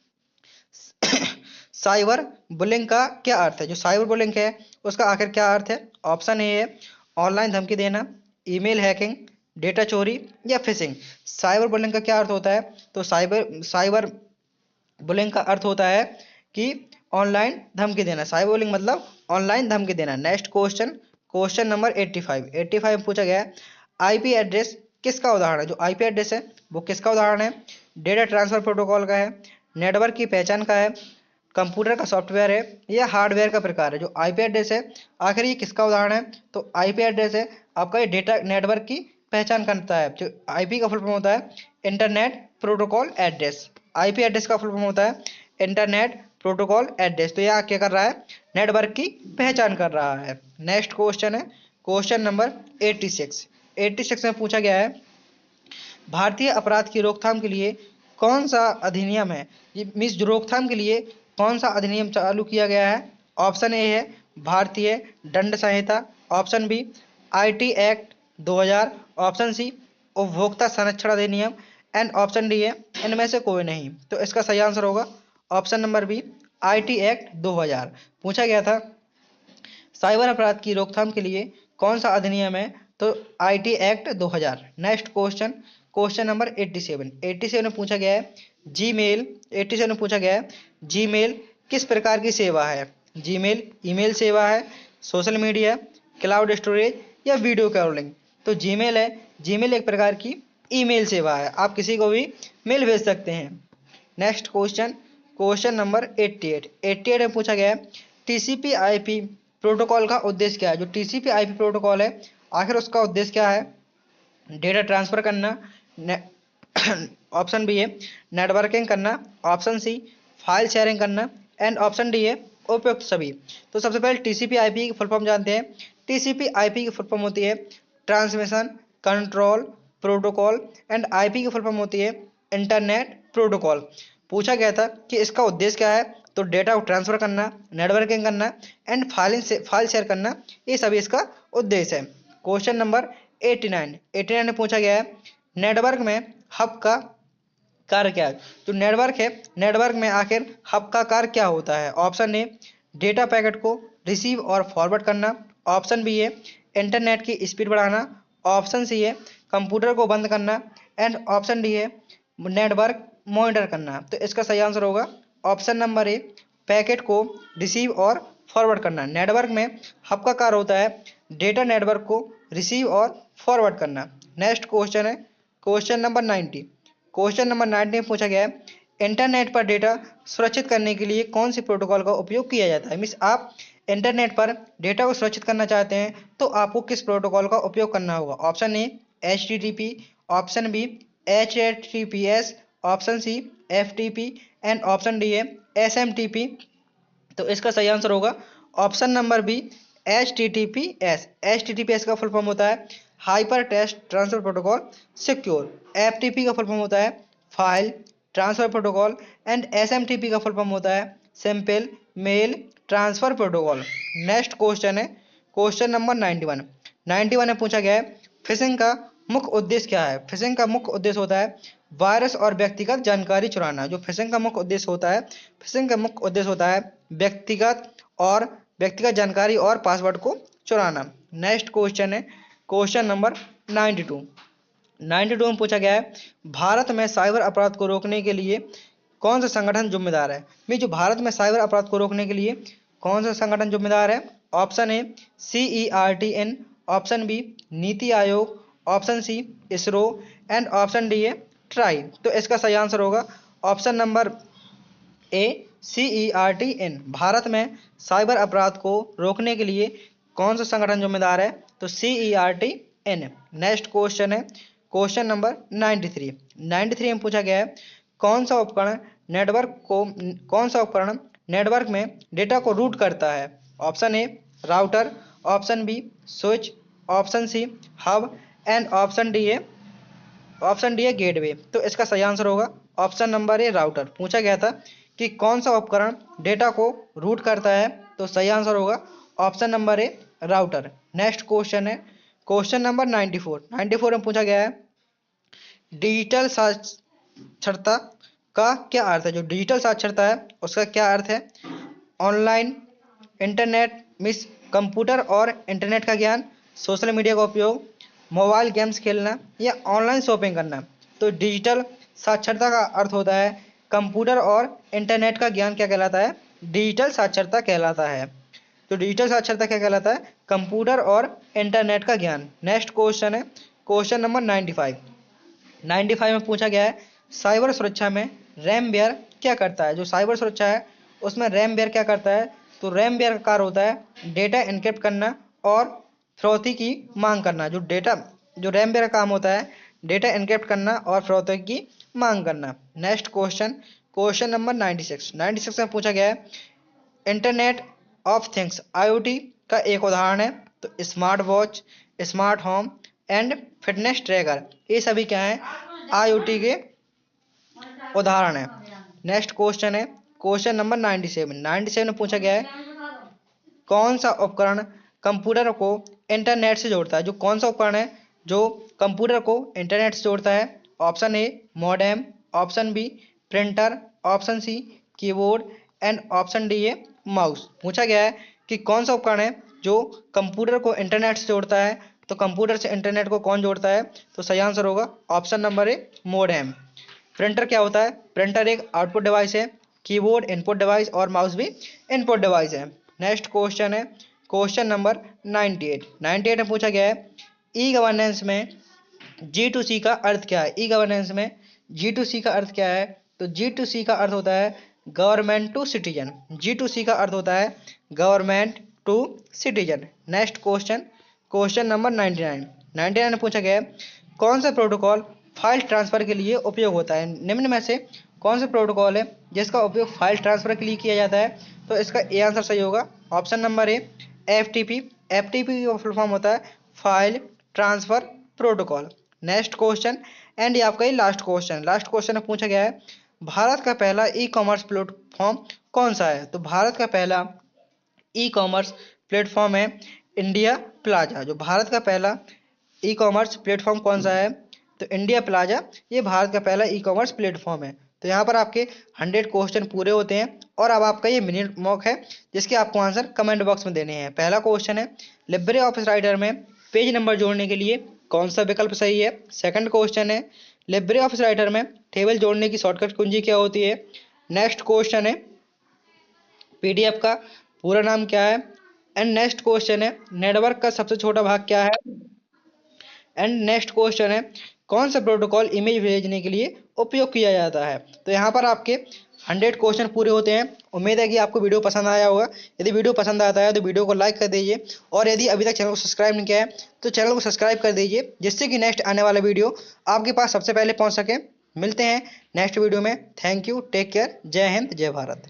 साइबर बुलिंग का क्या अर्थ है? जो साइबर बुलिंग है उसका आखिर क्या अर्थ है? ऑप्शन ए है ऑनलाइन धमकी देना, ईमेल हैकिंग, डेटा चोरी या फिशिंग। साइबर बुलिंग का क्या अर्थ होता है? तो साइबर बुलिंग का अर्थ होता है कि ऑनलाइन धमकी देना। साइबर बुलिंग मतलब ऑनलाइन धमकी देना। Next question, question number 85। 85 में पूछा गया है आईपी एड्रेस किसका उदाहरण है? जो आईपी एड्रेस है वो किसका उदाहरण है? डेटा ट्रांसफर प्रोटोकॉल का है, नेटवर्क की पहचान का है, कंप्यूटर का सॉफ्टवेयर है या हार्डवेयर का प्रकार है। जो आईपी एड्रेस है आखिर ये किसका उदाहरण है? तो आईपी एड्रेस है आपका ये डेटा नेटवर्क की पहचान करता है। जो आईपी का फुल फॉर्म होता है internet protocol address. IP address का फुल फॉर्म होता है इंटरनेट प्रोटोकॉल एड्रेस। तो यह क्या कर रहा है? नेटवर्क की पहचान कर रहा है। नेक्स्ट क्वेश्चन है क्वेश्चन नंबर 86। 86 में पूछा गया है भारतीय अपराध की रोकथाम के लिए कौन सा अधिनियम है? ये मीन्स जो रोकथाम के लिए कौन सा अधिनियम चालू किया गया है? ऑप्शन ए है भारतीय दंड संहिता, option B IT act 2000, option C उपभोक्ता संरक्षण अधिनियम एंड ऑप्शन डी है इनमें से कोई नहीं। तो इसका सही आंसर होगा option number B IT act 2000। पूछा गया था साइबर अपराध की रोकथाम के लिए कौन सा अधिनियम है? तो IT act 2000। Next question, question number 87। 87 में पूछा गया है जीमेल, 87 में पूछा गया है जीमेल किस प्रकार की सेवा है? जीमेल ईमेल सेवा है, सोशल मीडिया, क्लाउड स्टोरेज या वीडियो कॉलिंग। तो जीमेल है, जीमेल एक प्रकार की ईमेल सेवा है, आप किसी को भी मेल भेज सकते हैं। Next question, question number 88। 88 में पूछा गया है टीसीपी आईपी प्रोटोकॉल का उद्देश्य क्या है? जो टीसीपी आईपी प्रोटोकॉल है आखिर उसका उद्देश्य क्या है? डेटा ट्रांसफर करना, ऑप्शन बी है नेटवर्किंग करना, ऑप्शन सी फाइल शेयरिंग करना एंड ऑप्शन डी है उपयुक्त सभी। तो सबसे पहले टीसीपी आईपी की फुल फॉर्म जानते हैं। टीसीपी आईपी की फुल फॉर्म होती है transmission control protocol and IP की फुल फॉर्म होती है इंटरनेट प्रोटोकॉल। पूछा गया था कि इसका उद्देश्य क्या है? तो डेटा को ट्रांसफर करना, नेटवर्किंग करना एंड फाइल शेयर करना, ये सभी इसका उद्देश्य है। Question number 89। 89 में पूछा गया है नेटवर्क में हब का कार्य क्या है? जो नेटवर्क है, नेटवर्क में आखिर हब का कार्य क्या होता है? ऑप्शन ए डेटा पैकेट को रिसीव और फॉरवर्ड करना, ऑप्शन बी है इंटरनेट की स्पीड बढ़ाना, ऑप्शन सी है कंप्यूटर को बंद करना एंड ऑप्शन डी है नेटवर्क मॉनिटर करना। तो इसका सही आंसर होगा ऑप्शन नंबर ए पैकेट को रिसीव और फॉरवर्ड करना। नेटवर्क में हब का कार्य होता है डेटा नेटवर्क को रिसीव और फॉरवर्ड करना। नेक्स्ट क्वेश्चन है क्वेश्चन नंबर 90। क्वेश्चन नंबर 90 में पूछा गया है इंटरनेट पर डेटा सुरक्षित करने के लिए कौन सी प्रोटोकॉल का उपयोग किया जाता है? मीन्स आप इंटरनेट पर डेटा को सुरक्षित करना चाहते हैं तो आपको किस प्रोटोकॉल का उपयोग करना होगा? Option A HTTP, option B HTTPS, option C FTP and option D है SMTP। तो इसका सही आंसर होगा option number B HTTPS। HTTPS का फुल फॉर्म होता है hyper text transfer protocol secure. FTP का फुल फॉर्म होता है file transfer protocol and SMTP का फुल फॉर्म होता है simple mail transfer protocol. Next question है क्वेश्चन नंबर 91। 91 में पूछा गया है फिशिंग का मुख्य उद्देश्य क्या है? फिशिंग का मुख्य उद्देश्य होता है वायरस और व्यक्तिगत जानकारी चुराना। जो फिशिंग का मुख्य उद्देश्य होता है, फिशिंग का मुख्य उद्देश्य होता है व्यक्तिगत जानकारी और पासवर्ड को चुराना। नेक्स्ट क्वेश्चन है क्वेश्चन नंबर 92। 92 में पूछा गया है भारत में साइबर अपराध को रोकने के लिए कौन सा संगठन जिम्मेदार है? जो भारत में साइबर अपराध को रोकने के लिए कौन सा संगठन जिम्मेदार है? Option A CERTN, option B NITI Aayog, option C ISRO and option D है ट्राई। तो इसका सही आंसर होगा option number A CERTN। Bharat में साइबर अपराध को रोकने के लिए कौन सा संगठन जिम्मेदार है? तो CERTN। नेक्स्ट क्वेश्चन है क्वेश्चन नंबर 93। 93 में पूछा गया है कौन सा उपकरण नेटवर्क में डेटा को रूट करता है? Option A router, option B switch, option C hub and option D है ऑप्शन डी है गेटवे। तो इसका सही आंसर होगा ऑप्शन नंबर ए राउटर। पूछा गया था कि कौन सा उपकरण डेटा को रूट करता है, तो सही आंसर होगा ऑप्शन नंबर ए राउटर। नेक्स्ट क्वेश्चन है क्वेश्चन नंबर 94। 94 में पूछा गया है डिजिटल साक्षरता का क्या अर्थ है। जो डिजिटल साक्षरता है उसका क्या अर्थ है। ऑनलाइन इंटरनेट मीन्स कंप्यूटर और इंटरनेट का ज्ञान, सोशल मीडिया का उपयोग, मोबाइल गेम्स खेलना या ऑनलाइन शॉपिंग करना। तो डिजिटल साक्षरता का अर्थ होता है कंप्यूटर और इंटरनेट का ज्ञान क्या कहलाता है, डिजिटल साक्षरता कहलाता है। तो डिजिटल साक्षरता क्या कहलाता है, कंप्यूटर और इंटरनेट का ज्ञान। नेक्स्ट क्वेश्चन है क्वेश्चन नंबर 95। 95 में पूछा गया है साइबर सुरक्षा में रैमवेयर क्या करता है। जो साइबर सुरक्षा है उसमें रैमवेयर क्या करता है, तो रैमवेयर का कार्य होता है डेटा एन्क्रिप्ट करना और फिरौती की मांग करना। जो रैमवेयर का काम होता है डेटा एन्क्रिप्ट करना और फिरौती की मांग करना। Next question number 96। 96 में पूछा गया है इंटरनेट ऑफ थिंग्स IoT का एक उदाहरण है। तो smart watch, smart home and fitness tracker, ये सभी क्या है IoT के उदाहरण है। नेक्स्ट क्वेश्चन है क्वेश्चन नंबर 97। 97 में पूछा गया है कौन सा उपकरण कंप्यूटर को इंटरनेट से जोड़ता है। जो कौन सा उपकरण है जो कंप्यूटर को इंटरनेट से जोड़ता है। Option A modem, option B printer, option C keyboard and option D है माउस। पूछा गया है कि कौन सा उपकरण है जो कंप्यूटर को इंटरनेट से जोड़ता है। तो कंप्यूटर से इंटरनेट को कौन जोड़ता है, तो सही आंसर होगा ऑप्शन नंबर ए मॉडेम। प्रिंटर क्या होता है, प्रिंटर एक आउटपुट डिवाइस है, कीबोर्ड इनपुट डिवाइस और माउस भी इनपुट डिवाइस है। नेक्स्ट क्वेश्चन है क्वेश्चन नंबर 98। 98 में पूछा गया है ई गवर्नेंस में G2C का अर्थ क्या है। ई गवर्नेंस में G2C का अर्थ क्या है, तो G2C का अर्थ होता है गवर्नमेंट टू सिटीजन। G2C का अर्थ होता है government to citizen. Next question number 99। 99 में पूछा गया है कौन सा प्रोटोकॉल फाइल ट्रांसफर के लिए उपयोग होता है। निम्न में से कौन सा प्रोटोकॉल है जिसका उपयोग फाइल ट्रांसफर के लिए किया जाता है। तो इसका ए आंसर सही होगा ऑप्शन नंबर ए FTP। FTP का फुल फॉर्म होता है file transfer protocol. Next question and ये आपका ही लास्ट क्वेश्चन में पूछा गया है भारत का पहला ई-कॉमर्स प्लेटफॉर्म कौन सा है। तो भारत का पहला ई-कॉमर्स प्लेटफॉर्म है इंडिया प्लाजा। जो भारत का पहला ई-कॉमर्स प्लेटफॉर्म कौन सा है, तो इंडिया प्लाजा ये भारत का पहला ई-कॉमर्स प्लेटफॉर्म है। तो यहाँ पर आपके 100 क्वेश्चन पूरे होते हैं और अब आपका ये मिनी मॉक है जिसके आपको आंसर कमेंट बॉक्स में देने हैं। पहला क्वेश्चन है लिब्रे ऑफिस राइटर में पेज नंबर जोड़ने के लिए कौन सा विकल्प सही है। सेकंड क्वेश्चन है लिब्रे ऑफिस राइटर में टेबल जोड़ने की शॉर्टकट कुंजी क्या होती है। नेक्स्ट क्वेश्चन है PDF का पूरा नाम क्या है। एंड नेक्स्ट क्वेश्चन है नेटवर्क का सबसे छोटा भाग क्या है। एंड नेक्स्ट क्वेश्चन है कौन सा प्रोटोकॉल इमेज भेजने के लिए उपयोग किया जाता है। तो यहाँ पर आपके 100 क्वेश्चन पूरे होते हैं। उम्मीद है कि आपको वीडियो पसंद आया होगा। यदि वीडियो पसंद आता है तो वीडियो को लाइक कर दीजिए और यदि अभी तक चैनल को सब्सक्राइब नहीं किया है तो चैनल को सब्सक्राइब कर दीजिए जिससे कि नेक्स्ट आने वाला वीडियो आपके पास सबसे पहले पहुँच सके। मिलते हैं नेक्स्ट वीडियो में। थैंक यू, टेक केयर, जय हिंद, जय भारत।